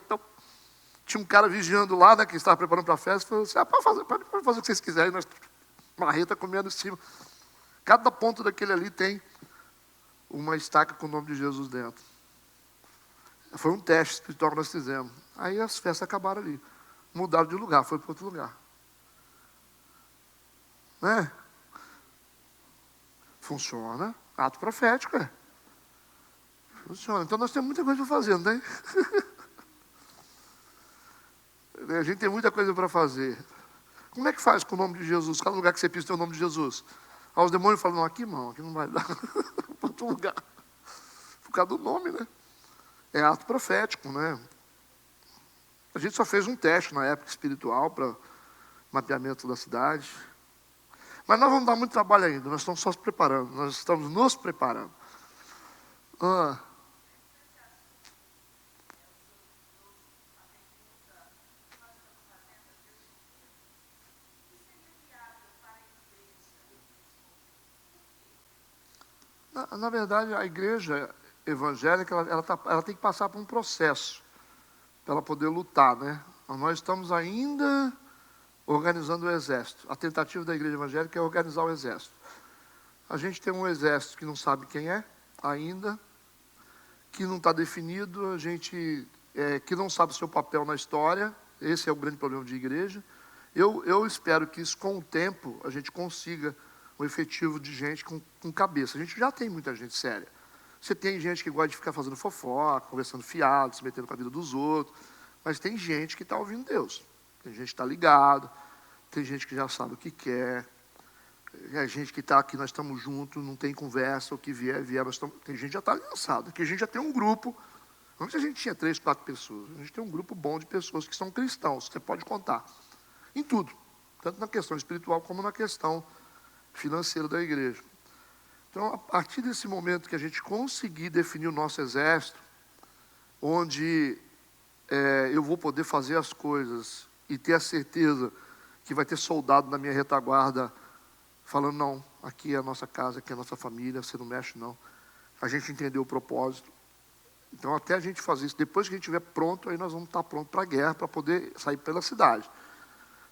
Tinha um cara vigiando lá, né, que estava preparando para a festa. Falou assim, pode fazer o que vocês quiserem. Nós, marreta comendo em cima. Cada ponto daquele ali tem uma estaca com o nome de Jesus dentro. Foi um teste espiritual que nós fizemos. Aí as festas acabaram ali. Mudaram de lugar, foi para outro lugar. Né? Funciona. Ato profético, é. Funciona. Então nós temos muita coisa para fazer, não tem? A gente tem muita coisa para fazer. Como é que faz com o nome de Jesus? Cada lugar que você pisa tem o nome de Jesus. Aí os demônios falam, não, aqui irmão, aqui não vai dar. Para outro lugar. Por causa do nome, né? É ato profético, né? A gente só fez um teste na época espiritual para mapeamento da cidade. Mas nós vamos dar muito trabalho ainda, nós estamos só se preparando, nós estamos nos preparando. Na verdade, a igreja evangélica, ela tem que passar por um processo para ela poder lutar, né? Nós estamos ainda organizando o exército. A tentativa da igreja evangélica é organizar o exército. A gente tem um exército que não sabe quem é ainda, que não está definido, a gente que não sabe o seu papel na história. Esse é o grande problema de igreja. Eu espero que isso, com o tempo, a gente consiga um efetivo de gente com cabeça. A gente já tem muita gente séria. Você tem gente que gosta de ficar fazendo fofoca, conversando fiado, se metendo com a vida dos outros. Mas tem gente que está ouvindo Deus. Tem gente que está ligado. tem gente que já sabe o que quer. É gente que está aqui, nós estamos juntos, não tem conversa, o que vier, tem gente que já está lançado. Aqui a gente já tem um grupo. Antes a gente tinha 3, 4 pessoas. A gente tem um grupo bom de pessoas que são cristãos, você pode contar. Em tudo. Tanto na questão espiritual como na questão financeira da igreja. Então, a partir desse momento que a gente conseguir definir o nosso exército, onde eu vou poder fazer as coisas e ter a certeza que vai ter soldado na minha retaguarda falando, não, aqui é a nossa casa, aqui é a nossa família, você não mexe não. A gente entendeu o propósito. Então, até a gente fazer isso, depois que a gente estiver pronto, aí nós vamos estar prontos para a guerra, para poder sair pela cidade.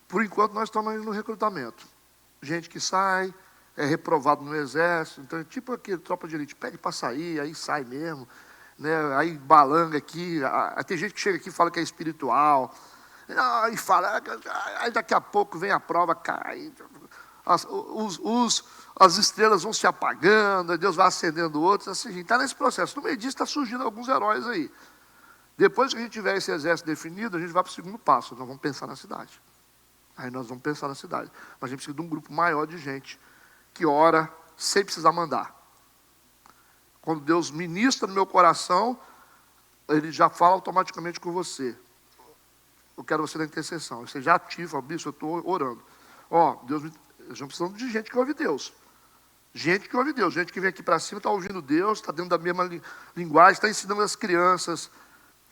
Por enquanto, nós estamos no recrutamento. Gente que sai, é reprovado no exército, então é tipo aquele tropa de elite, pede para sair, aí sai mesmo, né? Aí balanga aqui, tem gente que chega aqui e fala que é espiritual, e fala, aí daqui a pouco vem a prova, cai, as estrelas vão se apagando, Deus vai acendendo outros, assim, está nesse processo. No meio disso está surgindo alguns heróis aí. Depois que a gente tiver esse exército definido, a gente vai para o segundo passo, nós vamos pensar na cidade. Aí nós vamos pensar na cidade. Mas a gente precisa de um grupo maior de gente que ora sem precisar mandar. Quando Deus ministra no meu coração, Ele já fala automaticamente com você. Eu quero você na intercessão. Você já ativa, bicho, eu estou orando. Deus, nós precisamos de gente que ouve Deus. Gente que ouve Deus. Gente que vem aqui para cima, está ouvindo Deus, está dentro da mesma linguagem, está ensinando as crianças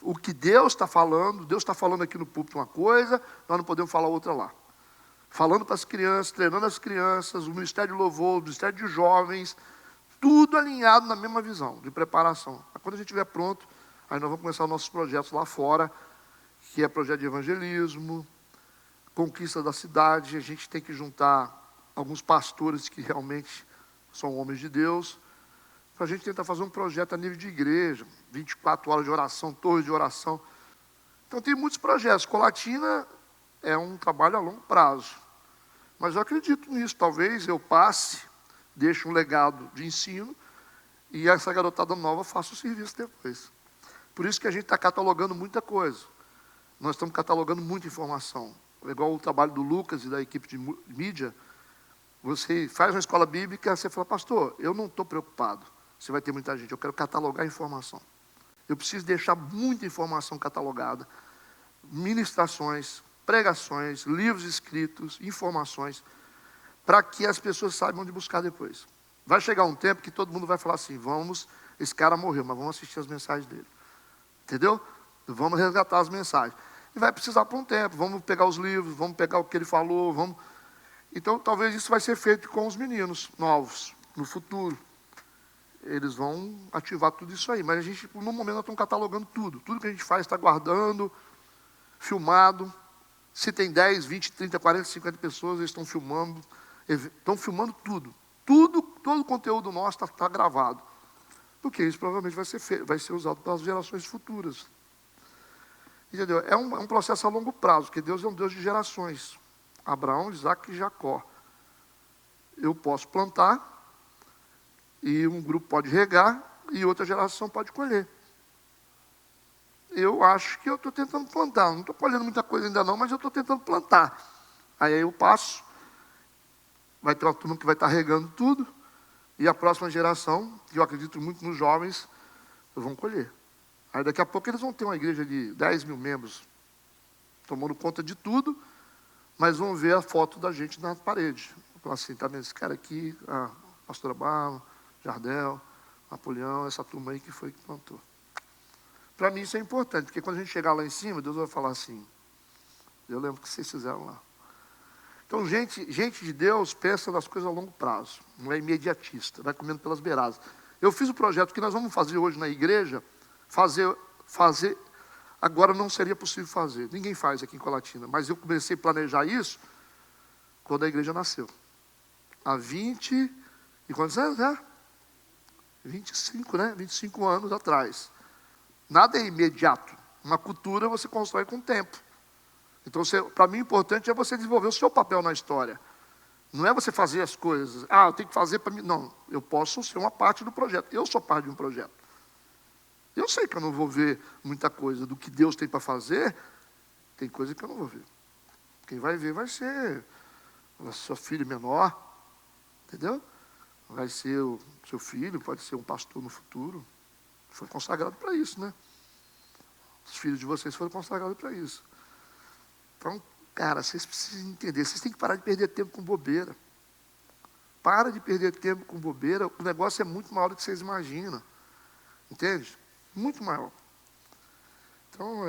o que Deus está falando. Deus está falando aqui no púlpito uma coisa, nós não podemos falar outra lá. Falando para as crianças, treinando as crianças, o Ministério de Louvor, o Ministério de Jovens, tudo alinhado na mesma visão, de preparação. Quando a gente estiver pronto, aí nós vamos começar os nossos projetos lá fora, que é projeto de evangelismo, conquista da cidade. A gente tem que juntar alguns pastores que realmente são homens de Deus, para a gente tentar fazer um projeto a nível de igreja, 24 horas de oração, torre de oração. Então tem muitos projetos. Colatina é um trabalho a longo prazo. Mas eu acredito nisso. Talvez eu passe, deixe um legado de ensino e essa garotada nova faça o serviço depois. Por isso que a gente está catalogando muita coisa. Nós estamos catalogando muita informação. Igual o trabalho do Lucas e da equipe de mídia. Você faz uma escola bíblica, você fala, pastor, eu não estou preocupado. Você vai ter muita gente, eu quero catalogar a informação. Eu preciso deixar muita informação catalogada. Ministrações, pregações, livros escritos, informações, para que as pessoas saibam onde buscar depois. Vai chegar um tempo que todo mundo vai falar assim, esse cara morreu, mas vamos assistir as mensagens dele. Entendeu? Vamos resgatar as mensagens. E vai precisar por um tempo, vamos pegar os livros, vamos pegar o que ele falou, vamos... Então, talvez isso vai ser feito com os meninos novos, no futuro. Eles vão ativar tudo isso aí. Mas a gente, no momento, nós estamos catalogando tudo. Tudo que a gente faz está guardando, filmado. Se tem 10, 20, 30, 40, 50 pessoas, eles estão filmando tudo. Todo o conteúdo nosso está gravado. Porque isso provavelmente vai ser usado pelas gerações futuras. Entendeu? É um processo a longo prazo, porque Deus é um Deus de gerações. Abraão, Isaac e Jacó. Eu posso plantar, e um grupo pode regar, e outra geração pode colher. Eu acho que eu estou tentando plantar. Não estou colhendo muita coisa ainda não, mas eu estou tentando plantar. Aí eu passo, vai ter uma turma que vai estar regando tudo, e a próxima geração, que eu acredito muito nos jovens, vão colher. Aí daqui a pouco eles vão ter uma igreja de 10 mil membros, tomando conta de tudo, mas vão ver a foto da gente na parede. Então assim, tá vendo esse cara aqui, a pastora Barba, Jardel, Napoleão, essa turma aí que foi que plantou. Para mim isso é importante, porque quando a gente chegar lá em cima, Deus vai falar assim, eu lembro o que vocês fizeram lá. Então, gente de Deus pensa nas coisas a longo prazo, não é imediatista, vai comendo pelas beiradas. Eu fiz o projeto que nós vamos fazer hoje na igreja, fazer, agora não seria possível fazer, ninguém faz aqui em Colatina, mas eu comecei a planejar isso quando a igreja nasceu. Há 20, e quantos anos, né? 25, né? 25 anos atrás. Nada é imediato. Uma cultura você constrói com o tempo. Então, para mim, o importante é você desenvolver o seu papel na história. Não é você fazer as coisas. Eu tenho que fazer para mim. Não, eu posso ser uma parte do projeto. Eu sou parte de um projeto. Eu sei que eu não vou ver muita coisa do que Deus tem para fazer. Tem coisa que eu não vou ver. Quem vai ver vai ser o seu filho menor, entendeu? Vai ser o seu filho, pode ser um pastor no futuro. Foi consagrado para isso, né? Os filhos de vocês foram consagrados para isso. Então, cara, vocês precisam entender, vocês têm que parar de perder tempo com bobeira. Para de perder tempo com bobeira, o negócio é muito maior do que vocês imaginam. Entende? Muito maior. Então,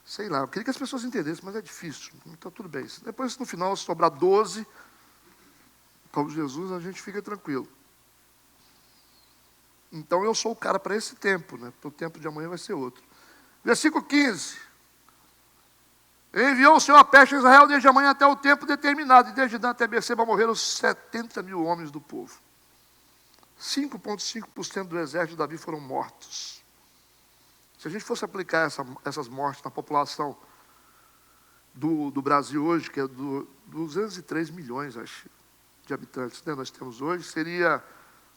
sei lá, eu queria que as pessoas entendessem, mas é difícil. Então, tudo bem. Depois, no final, se sobrar 12, como Jesus, a gente fica tranquilo. Então, eu sou o cara para esse tempo, né? Porque o tempo de amanhã vai ser outro. Versículo 15. Enviou o Senhor a peste a Israel desde amanhã até o tempo determinado, e desde Dan até Berseba morreram 70 mil homens do povo. 5,5% do exército de Davi foram mortos. Se a gente fosse aplicar essas mortes na população do Brasil hoje, que é 203 milhões, acho, de habitantes, né, nós temos hoje, seria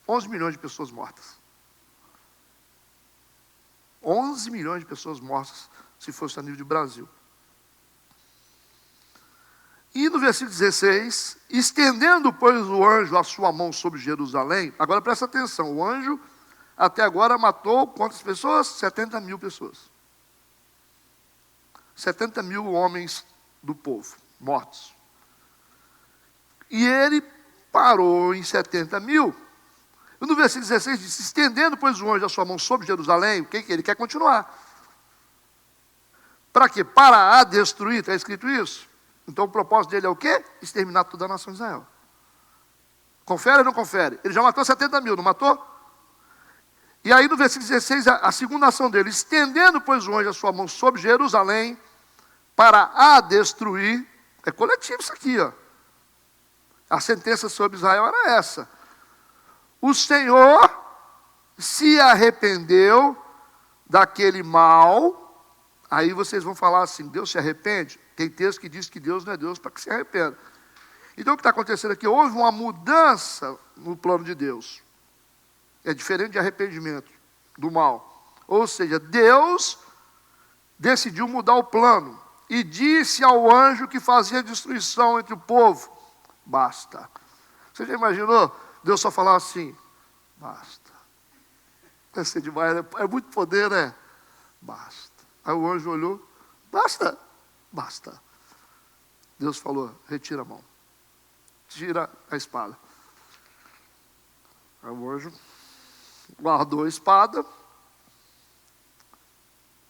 11 milhões de pessoas mortas. 11 milhões de pessoas mortas, se fosse a nível de Brasil. E no versículo 16, estendendo, pois, o anjo a sua mão sobre Jerusalém, agora presta atenção, o anjo até agora matou quantas pessoas? 70 mil pessoas. 70 mil homens do povo, mortos. E ele parou em 70 mil. E no versículo 16 diz, estendendo, pois, o anjo a sua mão sobre Jerusalém, o que ele quer continuar? Para quê? Para a destruir, está escrito isso? Então o propósito dele é o quê? Exterminar toda a nação de Israel. Confere ou não confere? Ele já matou 70 mil, não matou? E aí no versículo 16, a segunda ação dele, estendendo, pois, o anjo a sua mão sobre Jerusalém, para a destruir, é coletivo isso aqui, ó. A sentença sobre Israel era essa. O Senhor se arrependeu daquele mal. Aí vocês vão falar assim, Deus se arrepende? Tem texto que diz que Deus não é Deus para que se arrependa. Então o que está acontecendo aqui? Houve uma mudança no plano de Deus. É diferente de arrependimento do mal. Ou seja, Deus decidiu mudar o plano. E disse ao anjo que fazia destruição entre o povo, basta. Você já imaginou? Deus só falar assim, basta. Vai ser demais, né? É muito poder, né? Basta. Aí o anjo olhou, basta. Basta. Deus falou, retira a mão. Tira a espada. Aí o anjo guardou a espada.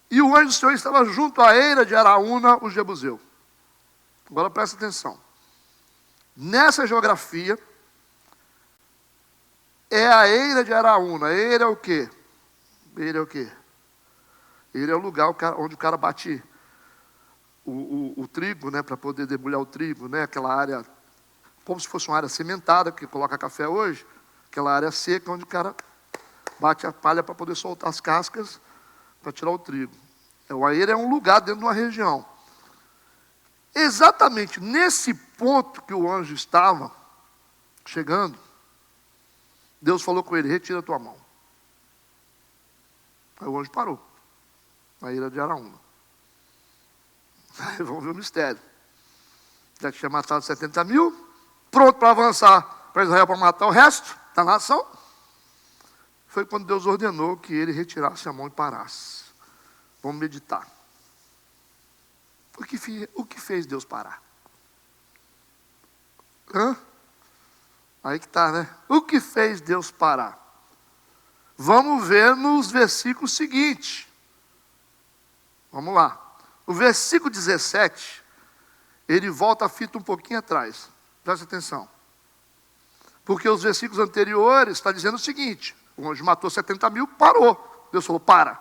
E o anjo do Senhor estava junto à eira de Araúna, o Jebuseu. Agora presta atenção. Nessa geografia, é a eira de Araúna. A eira é o quê? Eira é o quê? Eira é o lugar onde o cara bate o trigo, né, para poder debulhar o trigo, né, aquela área, como se fosse uma área cimentada, que coloca café hoje, aquela área seca, onde o cara bate a palha para poder soltar as cascas, para tirar o trigo. A eira é um lugar dentro de uma região. Exatamente nesse ponto que o anjo estava chegando, Deus falou com ele, retira a tua mão. Aí o anjo parou, na eira de Araúna. Aí vamos ver o mistério. Já tinha matado 70 mil, pronto para avançar para Israel para matar o resto da nação. Foi quando Deus ordenou que ele retirasse a mão e parasse. Vamos meditar. O que fez Deus parar? Aí que está, né? O que fez Deus parar? Vamos ver nos versículos seguintes. Vamos lá. O versículo 17, ele volta a fita um pouquinho atrás. Presta atenção. Porque os versículos anteriores está dizendo o seguinte, o anjo matou 70 mil, parou. Deus falou, para.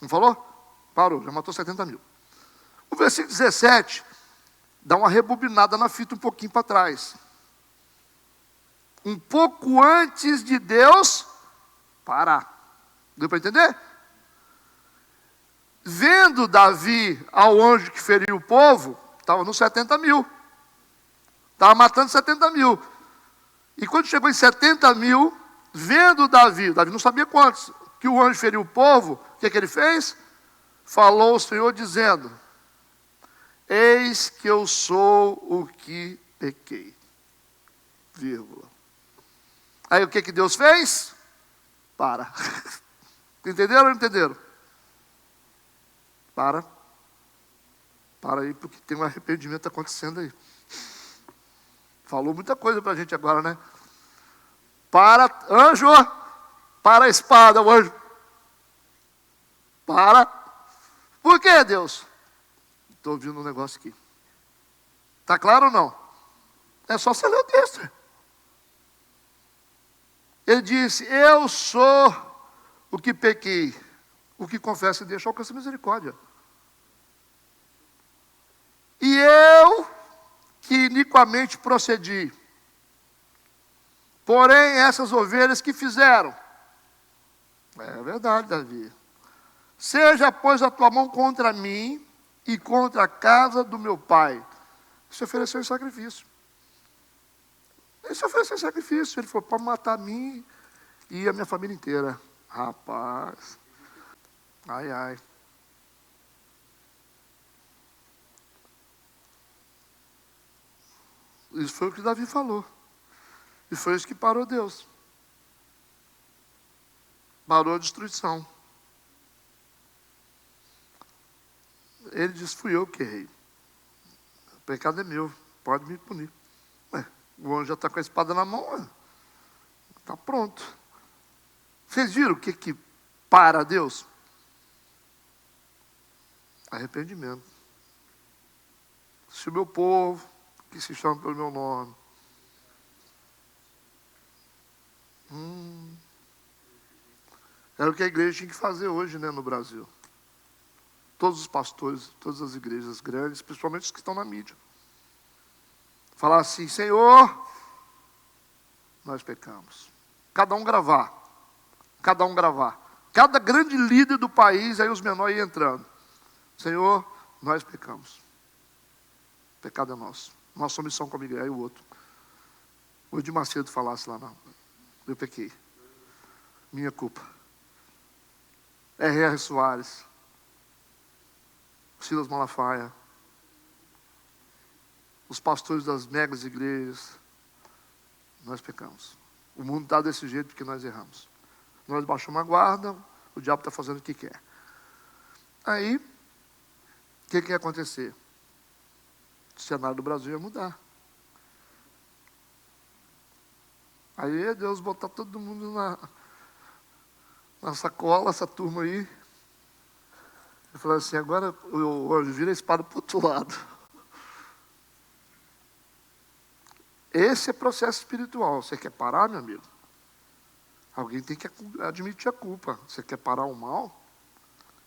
Não falou? Parou, já matou 70 mil. O versículo 17 dá uma rebobinada na fita um pouquinho para trás. Um pouco antes de Deus parar. Deu para entender? Vendo Davi ao anjo que feriu o povo, estava nos 70 mil. Estava matando 70 mil. E quando chegou em 70 mil, vendo Davi não sabia quantos, que o anjo feriu o povo, o que ele fez? Falou o Senhor dizendo, eis que eu sou o que pequei. Vírgula. Aí o que Deus fez? Para. Entenderam ou não entenderam? Para aí, porque tem um arrependimento acontecendo aí. Falou muita coisa para a gente agora, né? Para, anjo, para a espada, o anjo. Para. Por que, Deus? Estou ouvindo um negócio aqui. Está claro ou não? É só você ler o texto. Ele disse, eu sou o que pequei. O que confessa e deixa alcança misericórdia. E eu que iniquamente procedi. Porém, essas ovelhas que fizeram. É verdade, Davi. Seja, pois, a tua mão contra mim e contra a casa do meu pai. Se ofereceu em sacrifício. Ele se ofereceu em sacrifício. Ele falou, para matar a mim e a minha família inteira. Rapaz. Ai, ai. Isso foi o que Davi falou. E foi isso que parou Deus. Parou a destruição. Ele disse, fui eu que errei. O pecado é meu, pode me punir. O anjo já está com a espada na mão, está pronto. Vocês viram o que para Deus? Arrependimento. Se o meu povo, que se chama pelo meu nome, era o que a igreja tinha que fazer hoje, né, no Brasil. Todos os pastores, todas as igrejas grandes, principalmente os que estão na mídia. Falar assim, Senhor, nós pecamos. Cada um gravar. Cada grande líder do país, aí os menores iam entrando. Senhor, nós pecamos. O pecado é nosso. Nossa omissão como igreja, aí o outro. O Edir Macedo falasse lá, não. Eu pequei. Minha culpa. R.R. Soares. Silas Malafaia. Os pastores das megas igrejas. Nós pecamos. O mundo está desse jeito porque nós erramos. Nós baixamos a guarda, o diabo está fazendo o que quer. Aí, o que ia acontecer? O cenário do Brasil ia mudar. Aí ia Deus botar todo mundo na sacola, essa turma aí. Eu falei assim, agora o anjo vira a espada para o outro lado. Esse é processo espiritual. Você quer parar, meu amigo? Alguém tem que admitir a culpa. Você quer parar o mal?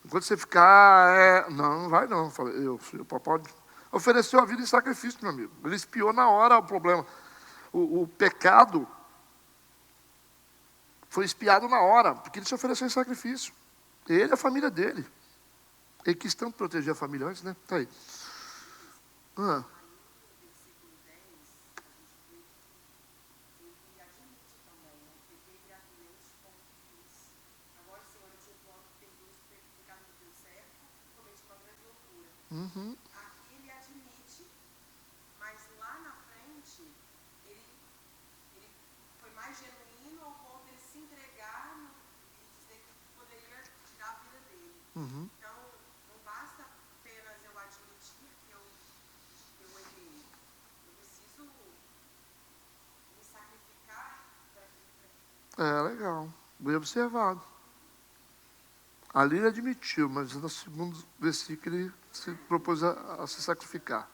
Enquanto você ficar, não vai não. O papai ofereceu a vida em sacrifício, meu amigo. Ele espiou na hora o problema. O pecado foi espiado na hora, porque ele se ofereceu em sacrifício. Ele e a família dele. Ele quis tanto proteger a família antes, né? Tá aí. Aqui ele admite, mas lá na frente ele foi mais genuíno ao ponto de ele se entregar e dizer que poderia tirar a vida dele. Então, não basta apenas eu admitir que eu errei. Eu preciso me sacrificar para Legal. Bem observado. Ali ele admitiu, mas no segundo versículo ele se propôs a se sacrificar.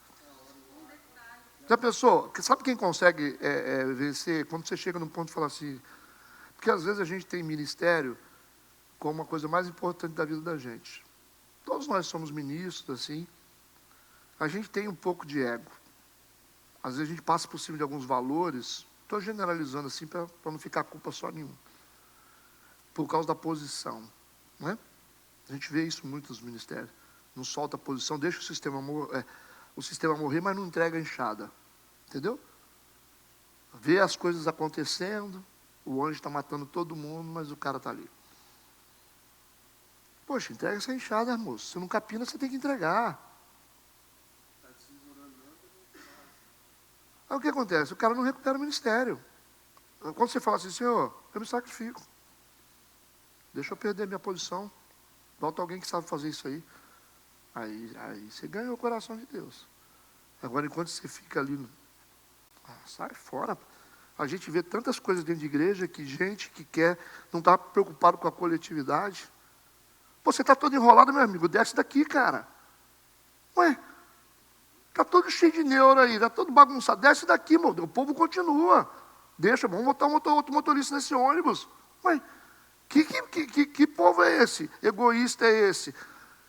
Já pensou? Sabe quem consegue vencer? Quando você chega num ponto e fala assim... Porque às vezes a gente tem ministério como uma coisa mais importante da vida da gente. Todos nós somos ministros, assim. A gente tem um pouco de ego. Às vezes a gente passa por cima de alguns valores. Estou generalizando assim para não ficar culpa só nenhuma. Por causa da posição. Não é? A gente vê isso muito nos ministérios. Não solta a posição, deixa o sistema morrer, mas não entrega a enxada. Entendeu? Vê as coisas acontecendo, o anjo está matando todo mundo, mas o cara está ali. Poxa, entrega essa enxada, moço. Se não capina, você tem que entregar. Aí o que acontece? O cara não recupera o ministério. Quando você fala assim, Senhor, eu me sacrifico. Deixa eu perder minha posição. Bota alguém que sabe fazer isso aí. Aí você ganha o coração de Deus. Agora, enquanto você fica ali, sai fora. A gente vê tantas coisas dentro de igreja que gente que quer, não está preocupado com a coletividade. Pô, você está todo enrolado, meu amigo, desce daqui, cara. Ué, está todo cheio de neuro aí, está todo bagunçado. Desce daqui, meu Deus, o povo continua. Deixa, vamos botar outro motorista nesse ônibus. Ué, que povo é esse? Egoísta é esse?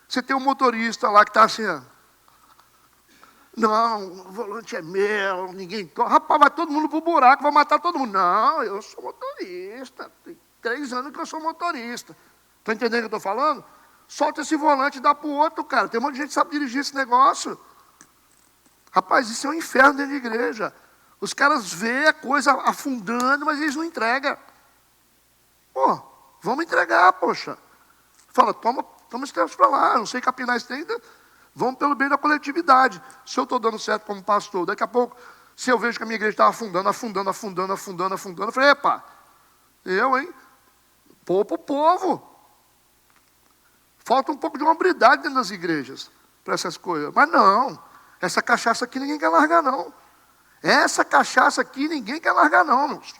Você tem um motorista lá que está assim, ó. Não, o volante é meu, ninguém toca. Rapaz, vai todo mundo pro buraco, vai matar todo mundo. Não, eu sou motorista. Tem 3 anos que eu sou motorista. Está entendendo o que eu estou falando? Solta esse volante e dá pro outro, cara. Tem um monte de gente que sabe dirigir esse negócio. Rapaz, isso é um inferno dentro de igreja. Os caras veem a coisa afundando, mas eles não entregam. Pô, vamos entregar, poxa. Fala, toma esse tempo para lá, não sei capinar esse tempo. Vamos pelo bem da coletividade. Se eu estou dando certo como pastor, daqui a pouco, se eu vejo que a minha igreja está afundando, eu falei, epa, hein? Poupa o povo. Falta um pouco de hombridade dentro das igrejas para essas coisas. Mas não, essa cachaça aqui ninguém quer largar, não. Essa cachaça aqui ninguém quer largar, não, irmãos.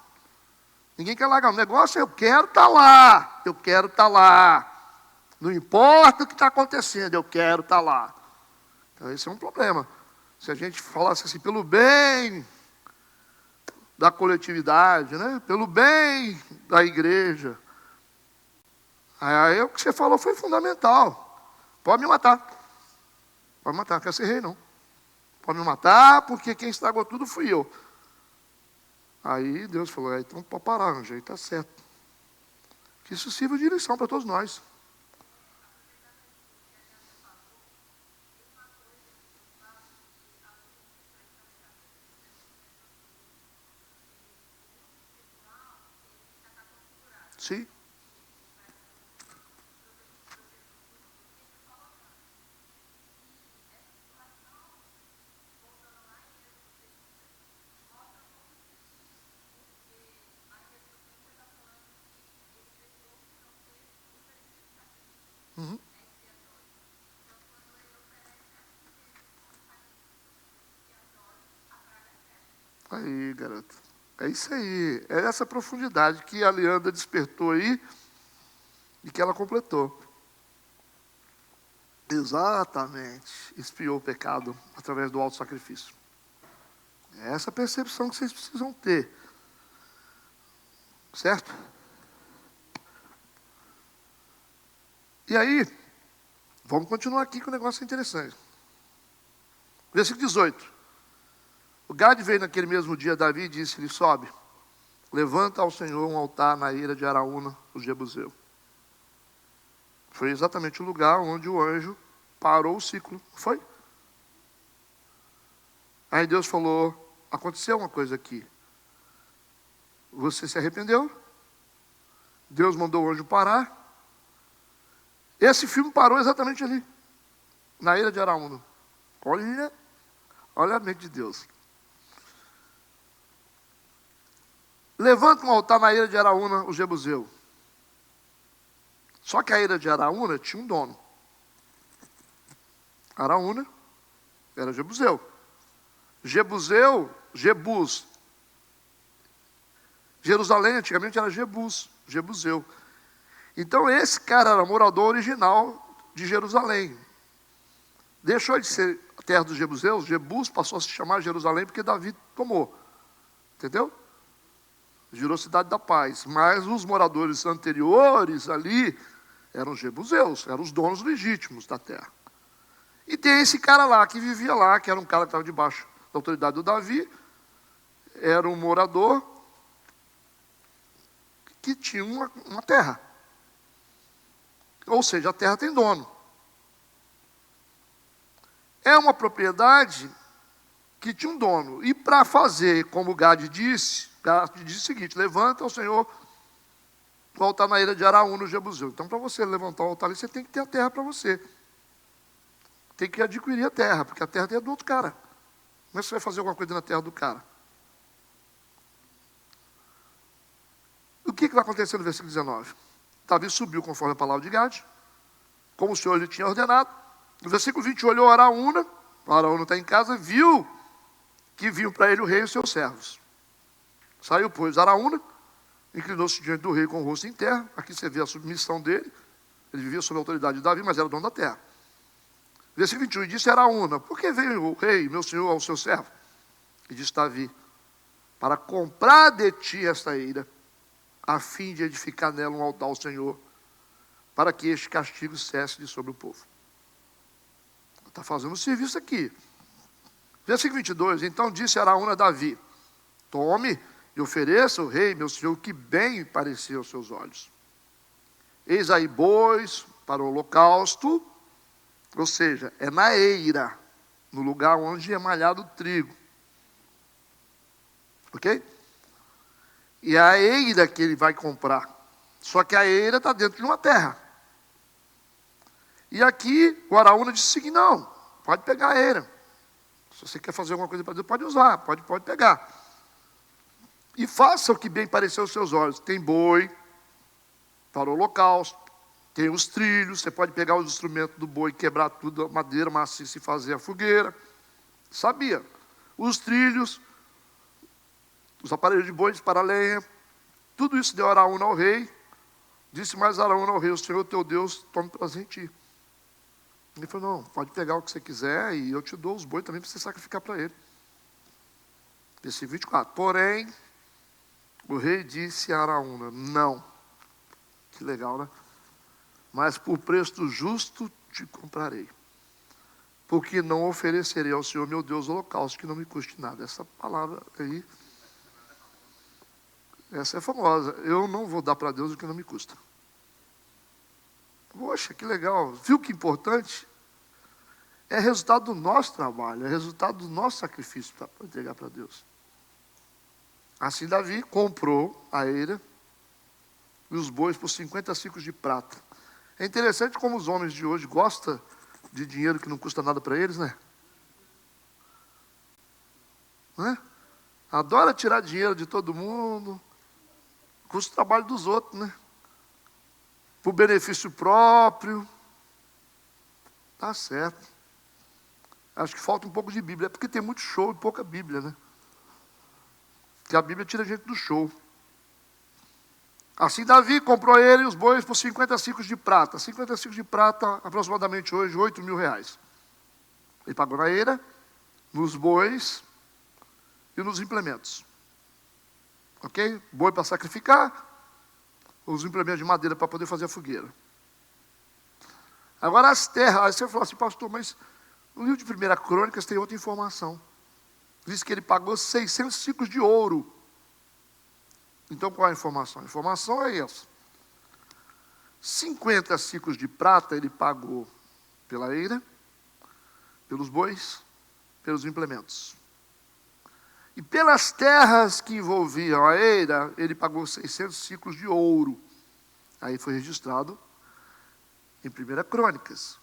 Ninguém quer largar. O negócio é eu quero estar lá. Eu quero estar lá. Não importa o que está acontecendo, eu quero estar lá. Então, esse é um problema. Se a gente falasse assim, pelo bem da coletividade, né? Pelo bem da igreja. Aí o que você falou foi fundamental. Pode me matar. Pode me matar, não quero ser rei, não. Pode me matar, porque quem estragou tudo fui eu. Aí Deus falou, então pode parar, Ângelo, aí está certo. Que isso sirva de lição para todos nós. Sim. Uhum. Aí, garoto. É isso aí. É essa profundidade que a Leandra despertou aí e que ela completou. Exatamente. Expiou o pecado através do auto-sacrifício. É essa percepção que vocês precisam ter. Certo? E aí, vamos continuar aqui que o negócio é interessante. Versículo 18. O Gade veio naquele mesmo dia, Davi disse-lhe, sobe, levanta ao Senhor um altar na ira de Araúna, o Jebuseu. Foi exatamente o lugar onde o anjo parou o ciclo, foi? Aí Deus falou, aconteceu uma coisa aqui. Você se arrependeu? Deus mandou o anjo parar. Esse filme parou exatamente ali, na ira de Araúna. Olha a mente de Deus. Levanta um altar na ira de Araúna, o Jebuseu. Só que a ira de Araúna tinha um dono. Araúna era Jebuseu. Jebus. Jerusalém antigamente era Jebuseu. Então esse cara era morador original de Jerusalém. Deixou de ser a terra dos Jebuseus, Jebus passou a se chamar Jerusalém porque Davi tomou. Entendeu? Virou cidade da paz. Mas os moradores anteriores ali eram Jebuseus, eram os donos legítimos da terra. E tem esse cara lá que vivia lá, que era um cara que estava debaixo da autoridade do Davi, era um morador que tinha uma terra. Ou seja, a terra tem dono. É uma propriedade que tinha um dono. E para fazer, como Gade disse o seguinte, levanta ao Senhor o altar na ira de Araúna, o Jebuseu. Então, para você levantar o altar ali, você tem que ter a terra para você. Tem que adquirir a terra, porque a terra é do outro cara. Como é que você vai fazer alguma coisa na terra do cara? que vai acontecer no versículo 19? Davi subiu conforme a palavra de Gade, como o Senhor lhe tinha ordenado. No versículo 20, olhou Araúna está em casa, viu que vinham para ele o rei e os seus servos. Saiu, pois, Araúna, inclinou-se diante do rei com o rosto em terra. Aqui você vê a submissão dele. Ele vivia sob a autoridade de Davi, mas era dono da terra. Versículo 21, e disse Araúna: por que veio o rei, meu senhor, ao seu servo? E disse Davi: para comprar de ti esta eira, a fim de edificar nela um altar ao Senhor, para que este castigo cesse de sobre o povo. Está fazendo um serviço aqui. Versículo 22, então disse Araúna a Davi: tome e ofereça ao rei, meu senhor, o que bem parecia aos seus olhos. Eis aí bois para o holocausto, ou seja, é na eira, no lugar onde é malhado o trigo. Ok? E é a eira que ele vai comprar. Só que a eira está dentro de uma terra. E aqui o Araúna disse o seguinte: não, pode pegar a eira. Se você quer fazer alguma coisa para Deus, pode usar, pode pegar. E faça o que bem parecer aos seus olhos. Tem boi para o holocausto, tem os trilhos, você pode pegar os instrumentos do boi, quebrar tudo, a madeira maciça e fazer a fogueira. Sabia? Os trilhos, os aparelhos de bois para a lenha, tudo isso deu Araúna ao rei. Disse mais Araúna ao rei: o Senhor teu Deus tome prazer em ti. Ele falou: não, pode pegar o que você quiser e eu te dou os bois também para você sacrificar para ele. Versículo 24, porém, o rei disse a Araúna: não. Que legal, né? Mas por preço justo te comprarei, porque não oferecerei ao Senhor meu Deus holocausto que não me custe nada. Essa palavra aí, essa é famosa. Eu não vou dar para Deus o que não me custa. Poxa, que legal. Viu que importante? É resultado do nosso trabalho, é resultado do nosso sacrifício para entregar para Deus. Assim Davi comprou a eira e os bois por 50 ciclos de prata. É interessante como os homens de hoje gostam de dinheiro que não custa nada para eles, né? Não é? Adora tirar dinheiro de todo mundo, custa o trabalho dos outros, né? Por benefício próprio. Tá certo. Acho que falta um pouco de Bíblia. É porque tem muito show e pouca Bíblia, né? Que a Bíblia tira a gente do show. Assim Davi comprou ele e os bois por 50 ciclos de prata. 50 ciclos de prata, aproximadamente hoje, 8 mil reais. Ele pagou na eira, nos bois e nos implementos. Ok? Boi para sacrificar, os implementos de madeira para poder fazer a fogueira. Agora as terras, aí você fala assim: pastor, mas no livro de 1 Crônicas tem outra informação. Diz que ele pagou 600 ciclos de ouro. Então qual é a informação? A informação é essa: 50 ciclos de prata ele pagou pela eira, pelos bois, pelos implementos. E pelas terras que envolviam a eira, ele pagou 600 ciclos de ouro. Aí foi registrado em 1 Crônicas.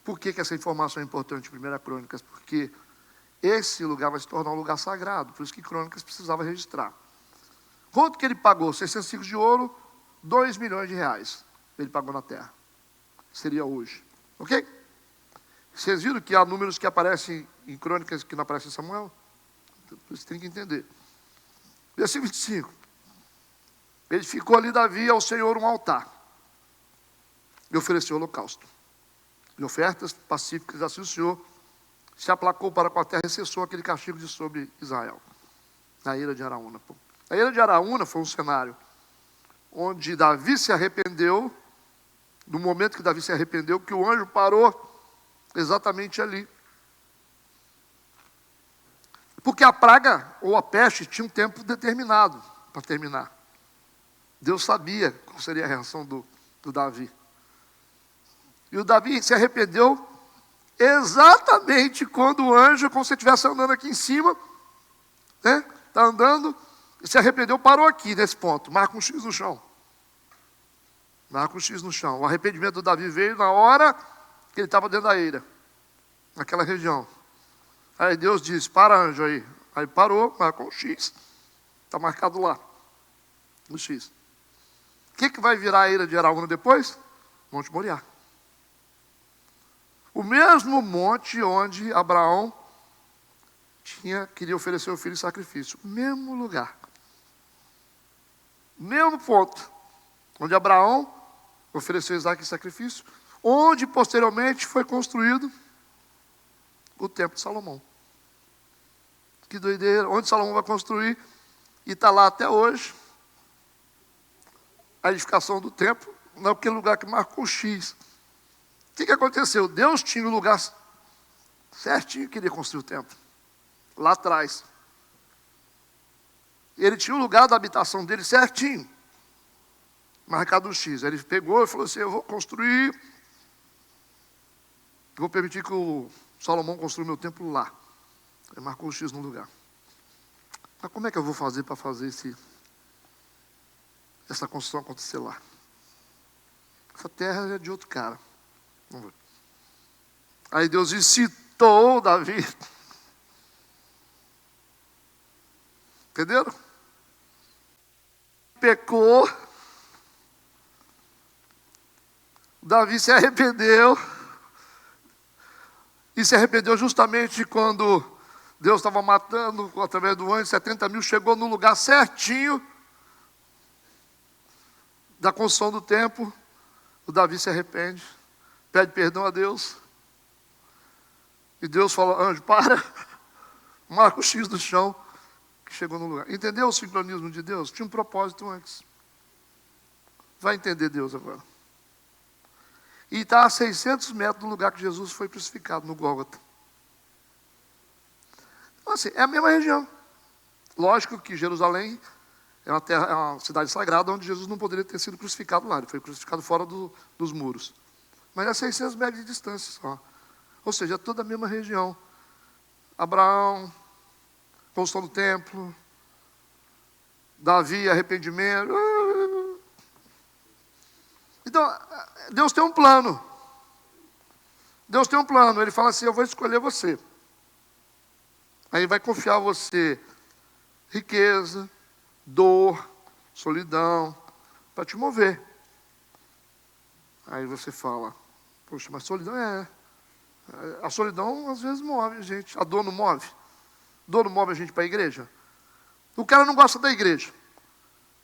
Por que essa informação é importante em 1 Crônicas? Porque esse lugar vai se tornar um lugar sagrado. Por isso que Crônicas precisava registrar. Quanto que ele pagou? 600 ciclos de ouro, 2 milhões de reais. Ele pagou na terra. Seria hoje. Ok? Vocês viram que há números que aparecem em Crônicas que não aparecem em Samuel? Você tem que entender. Versículo 25. Ele ficou ali, Davi, ao Senhor um altar. E ofereceu holocausto. E ofertas pacíficas, assim o Senhor se aplacou para com a terra e cessou aquele castigo de sobre Israel. Na ira de Araúna. A ira de Araúna foi um cenário onde Davi se arrependeu, no momento que Davi se arrependeu, que o anjo parou exatamente ali. Porque a praga ou a peste tinha um tempo determinado para terminar. Deus sabia qual seria a reação do Davi. E o Davi se arrependeu exatamente quando o anjo, como se estivesse andando aqui em cima, né? Está andando, e se arrependeu, parou aqui nesse ponto, marca um X no chão. Marca um X no chão. O arrependimento do Davi veio na hora que ele estava dentro da eira, naquela região. Aí Deus disse: para, anjo aí. Aí parou, marcou um X. Está marcado lá, no X. que vai virar a ira de Araúna depois? Monte Moriá. O mesmo monte onde Abraão queria oferecer o filho em sacrifício. Mesmo lugar. Mesmo ponto. Onde Abraão ofereceu Isaac em sacrifício. Onde posteriormente foi construído o templo de Salomão. Que doideira. Onde Salomão vai construir. E está lá até hoje. A edificação do templo. Naquele lugar que marcou o X. O que aconteceu? Deus tinha o lugar certinho que queria construir o templo. Lá atrás. Ele tinha o lugar da habitação dele certinho. Marcado um X. Aí ele pegou e falou assim, eu vou construir. Vou permitir que o Salomão construa o meu templo lá. Ele marcou o X no lugar. Mas como é que eu vou fazer para fazer essa construção acontecer lá? Essa terra é de outro cara. Aí Deus incitou Davi. Entenderam? Pecou. Davi se arrependeu. E se arrependeu justamente quando Deus estava matando, através do anjo, 70 mil, chegou no lugar certinho da construção do templo. O Davi se arrepende, pede perdão a Deus. E Deus fala, anjo, para, marca o X no chão, que chegou no lugar. Entendeu o sincronismo de Deus? Tinha um propósito antes. Vai entender Deus agora. E está a 600 metros do lugar que Jesus foi crucificado, no Gólgota. Então, assim, é a mesma região. Lógico que Jerusalém é uma cidade sagrada, onde Jesus não poderia ter sido crucificado lá. Ele foi crucificado fora dos muros. Mas é 600 metros de distância só. Ou seja, é toda a mesma região. Abraão, construção do templo, Davi, arrependimento. Então, Deus tem um plano. Deus tem um plano. Ele fala assim, eu vou escolher você. Aí vai confiar a você riqueza, dor, solidão, para te mover. Aí você fala, poxa, mas solidão a solidão às vezes move a gente. A dor não move? A dor não move a gente para a igreja? O cara não gosta da igreja.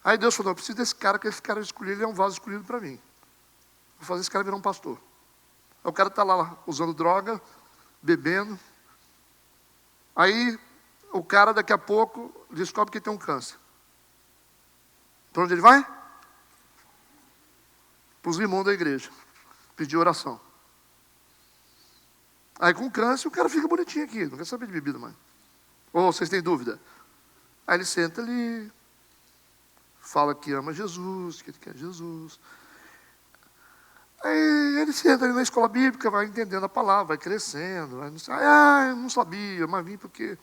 Aí Deus falou, eu preciso desse cara, que esse cara escolhido, ele é um vaso escolhido para mim. Vou fazer esse cara virar um pastor. Aí o cara está lá usando droga, bebendo. Aí o cara daqui a pouco descobre que tem um câncer. Para onde ele vai? Para os irmãos da igreja. Pedir oração. Aí com câncer o cara fica bonitinho aqui, não quer saber de bebida mais. Ou vocês têm dúvida? Aí ele senta ali, fala que ama Jesus, que ele quer Jesus. Aí ele senta ali na escola bíblica, vai entendendo a palavra, vai crescendo. Vai, eu não sabia, mas vim porque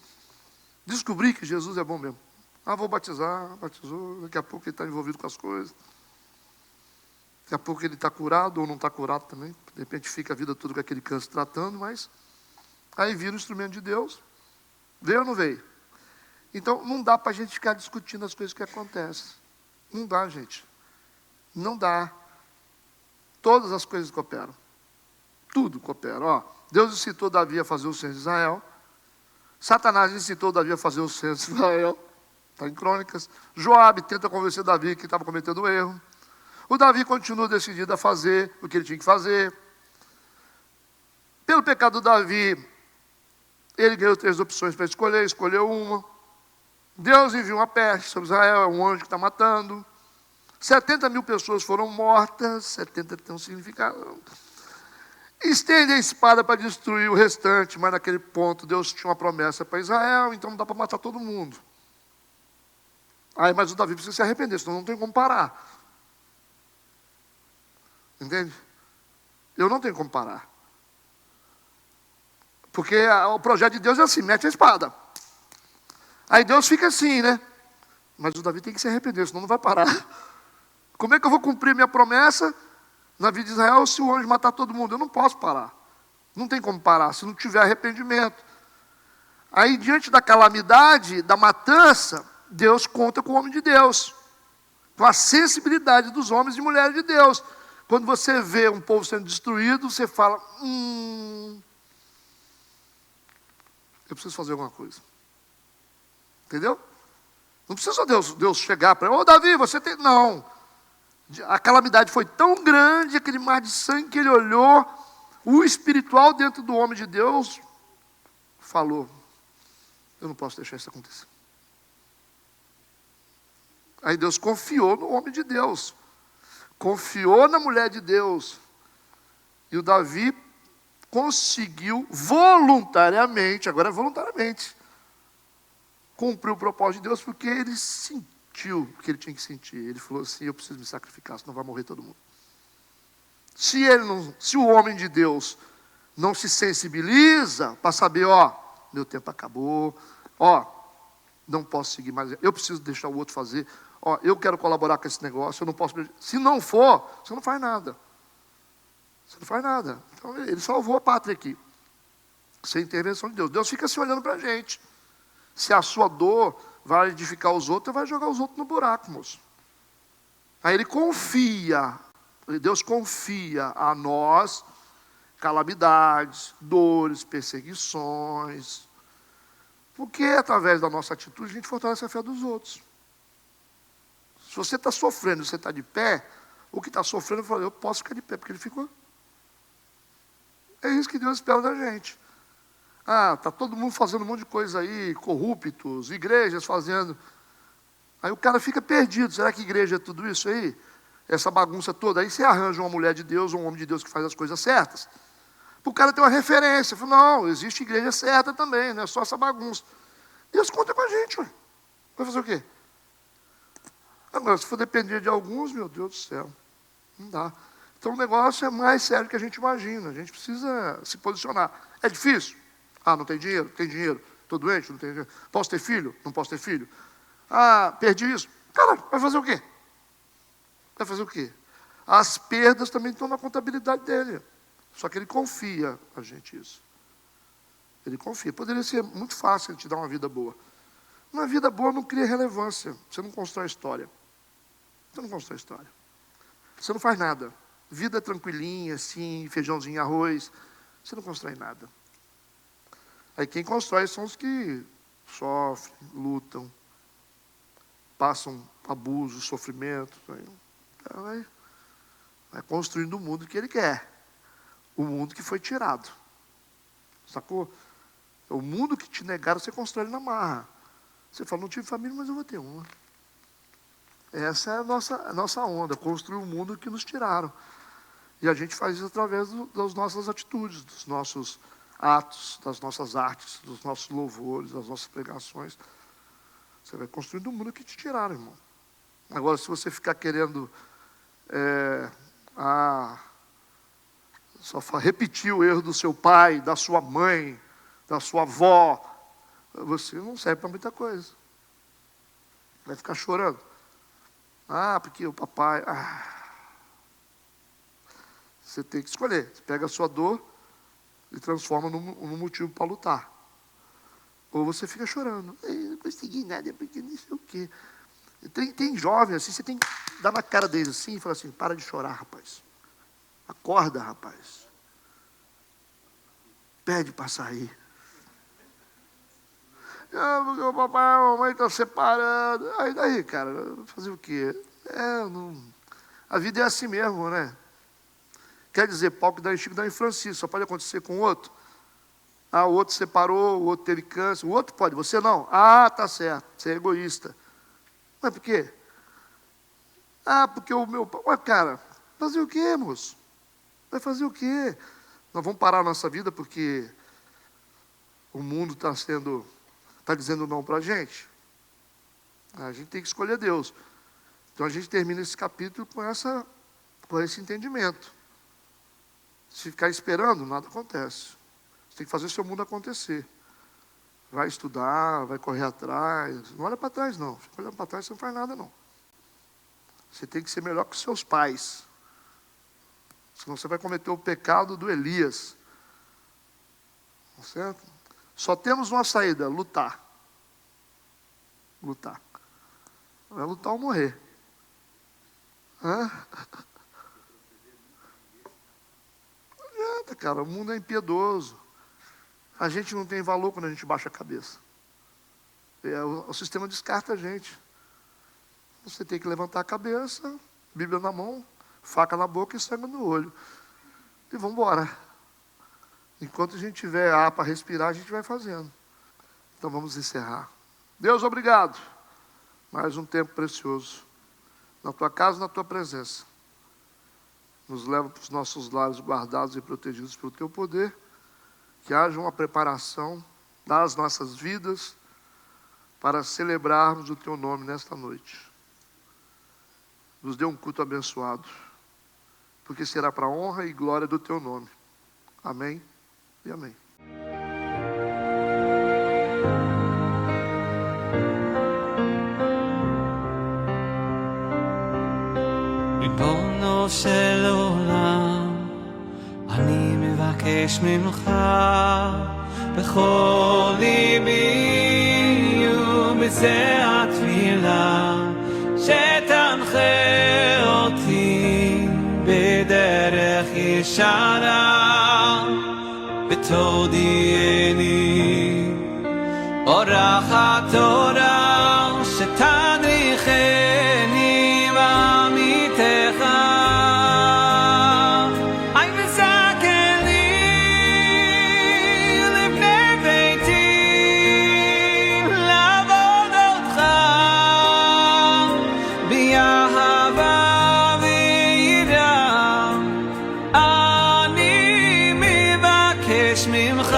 descobri que Jesus é bom mesmo. Vou batizar, batizou, daqui a pouco ele está envolvido com as coisas. Daqui a pouco ele está curado ou não está curado também. De repente fica a vida toda com aquele câncer tratando, mas aí vira o instrumento de Deus. Veio ou não veio? Então não dá para a gente ficar discutindo as coisas que acontecem. Não dá, gente. Não dá. Todas as coisas cooperam. Tudo coopera. Deus incitou Davi a fazer o censo de Israel. Satanás incitou Davi a fazer o censo de Israel. Está em Crônicas. Joabe tenta convencer Davi que estava cometendo erro. O Davi continua decidido a fazer o que ele tinha que fazer. Pelo pecado do Davi, ele ganhou 3 opções para escolher, escolheu uma. Deus enviou uma peste sobre Israel, é um anjo que está matando. 70 mil pessoas foram mortas, 70 tem um significado. Estende a espada para destruir o restante, mas naquele ponto Deus tinha uma promessa para Israel, então não dá para matar todo mundo. Mas o Davi precisa se arrepender, senão não tem como parar. Entende? Eu não tenho como parar. Porque o projeto de Deus é assim, mete a espada. Aí Deus fica assim, né? Mas o Davi tem que se arrepender, senão não vai parar. Como é que eu vou cumprir minha promessa na vida de Israel se o anjo matar todo mundo? Eu não posso parar. Não tem como parar, se não tiver arrependimento. Aí, diante da calamidade, da matança, Deus conta com o homem de Deus. com a sensibilidade dos homens e mulheres de Deus. Quando você vê um povo sendo destruído, você fala, eu preciso fazer alguma coisa. Entendeu? Não precisa Deus chegar para ele, ô Davi, você tem... Não. A calamidade foi tão grande, aquele mar de sangue, que ele olhou, o espiritual dentro do homem de Deus falou, eu não posso deixar isso acontecer. Aí Deus confiou no homem de Deus, confiou na mulher de Deus, e o Davi conseguiu voluntariamente, agora é voluntariamente, cumprir o propósito de Deus, porque ele sentiu o que ele tinha que sentir. Ele falou assim, eu preciso me sacrificar, senão vai morrer todo mundo. Se o homem de Deus não se sensibiliza para saber, meu tempo acabou, não posso seguir mais, eu preciso deixar o outro fazer, eu quero colaborar com esse negócio, eu não posso... Se não for, você não faz nada. Você não faz nada. Então, ele salvou a pátria aqui, sem intervenção de Deus. Deus fica se olhando para a gente. Se a sua dor vai edificar os outros, vai jogar os outros no buraco, moço. Aí ele confia, Deus confia a nós, calamidades, dores, perseguições, porque através da nossa atitude a gente fortalece a fé dos outros. Se você está sofrendo, você está de pé, o que está sofrendo, eu posso ficar de pé, porque ele ficou. É isso que Deus espera da gente. Está todo mundo fazendo um monte de coisa aí, corruptos, igrejas fazendo. Aí o cara fica perdido. Será que igreja é tudo isso aí? Essa bagunça toda. Aí você arranja uma mulher de Deus, ou um homem de Deus que faz as coisas certas. Para o cara ter uma referência. Fala, não, existe igreja certa também, não é só essa bagunça. Deus conta com a gente, ué. Vai fazer o quê? Agora, se for depender de alguns, meu Deus do céu, não dá. Então o negócio é mais sério do que a gente imagina. A gente precisa se posicionar. É difícil? Não tem dinheiro? Tem dinheiro. Estou doente? Não tenho dinheiro. Posso ter filho? Não posso ter filho. Perdi isso. Cara, vai fazer o quê? Vai fazer o quê? As perdas também estão na contabilidade dele. Só que ele confia a gente isso. Ele confia. Poderia ser muito fácil ele te dar uma vida boa. Uma vida boa não cria relevância. Você não constrói história. Você não constrói história. Você não faz nada. Vida tranquilinha, assim, feijãozinho, arroz. Você não constrói nada. Aí quem constrói são os que sofrem, lutam, passam abuso, sofrimento. Aí vai construindo o mundo que ele quer. O mundo que foi tirado. Sacou? O mundo que te negaram, você constrói na marra. Você fala, não tive família, mas eu vou ter uma. Essa é a nossa onda, construir um mundo que nos tiraram. E a gente faz isso através das nossas atitudes, dos nossos atos, das nossas artes, dos nossos louvores, das nossas pregações. Você vai construindo um mundo que te tiraram, irmão. Agora, se você ficar querendo repetir o erro do seu pai, da sua mãe, da sua avó, você não serve para muita coisa. Vai ficar chorando. Porque o papai... Você tem que escolher. Você pega a sua dor e transforma num motivo para lutar. Ou você fica chorando. Eu não consegui nada, porque não sei o quê. Tem jovem assim, você tem que dar na cara deles assim e falar assim, para de chorar, rapaz. Acorda, rapaz. Pede para sair. Porque o papai e a mamãe estão separando. Aí daí, cara, fazer o quê? A vida é assim mesmo, né? Quer dizer, pau que dá em Chico, dá em Francisco. Só pode acontecer com o outro. O outro separou, o outro teve câncer. O outro pode, você não. Tá certo, você é egoísta. Mas por quê? Porque o meu pai... cara, fazer o quê, moço? Vai fazer o quê? Nós vamos parar a nossa vida porque o mundo está dizendo não para a gente. A gente tem que escolher Deus. Então a gente termina esse capítulo com esse entendimento. Se ficar esperando, nada acontece. Você tem que fazer o seu mundo acontecer. Vai estudar, vai correr atrás. Não olha para trás, não. Fica olhando para trás, você não faz nada, não. Você tem que ser melhor que os seus pais. Senão você vai cometer o pecado do Elias. Tá certo? Só temos uma saída, lutar. Lutar. Vai lutar ou morrer. Hã? Não adianta, cara, o mundo é impiedoso. A gente não tem valor quando a gente baixa a cabeça. O sistema descarta a gente. Você tem que levantar a cabeça, Bíblia na mão, faca na boca e sangue no olho. E vamos embora. Enquanto a gente tiver ar para respirar, a gente vai fazendo. Então vamos encerrar. Deus, obrigado. Mais um tempo precioso. Na tua casa, na tua presença. Nos leva para os nossos lares guardados e protegidos pelo teu poder. Que haja uma preparação das nossas vidas para celebrarmos o teu nome nesta noite. Nos dê um culto abençoado, porque será para a honra e glória do teu nome. Amém e amém. ריבונו של עולם, אני מבקש ממך בכל ליבי ובזה התפילה שתנחה אותי בדרך ישרה ותודיעני אורחת תורה שתדריכני בעמיתך אי וזכני לבני ביתי לעבוד אותך באהבה ויראה אני מבקש ממך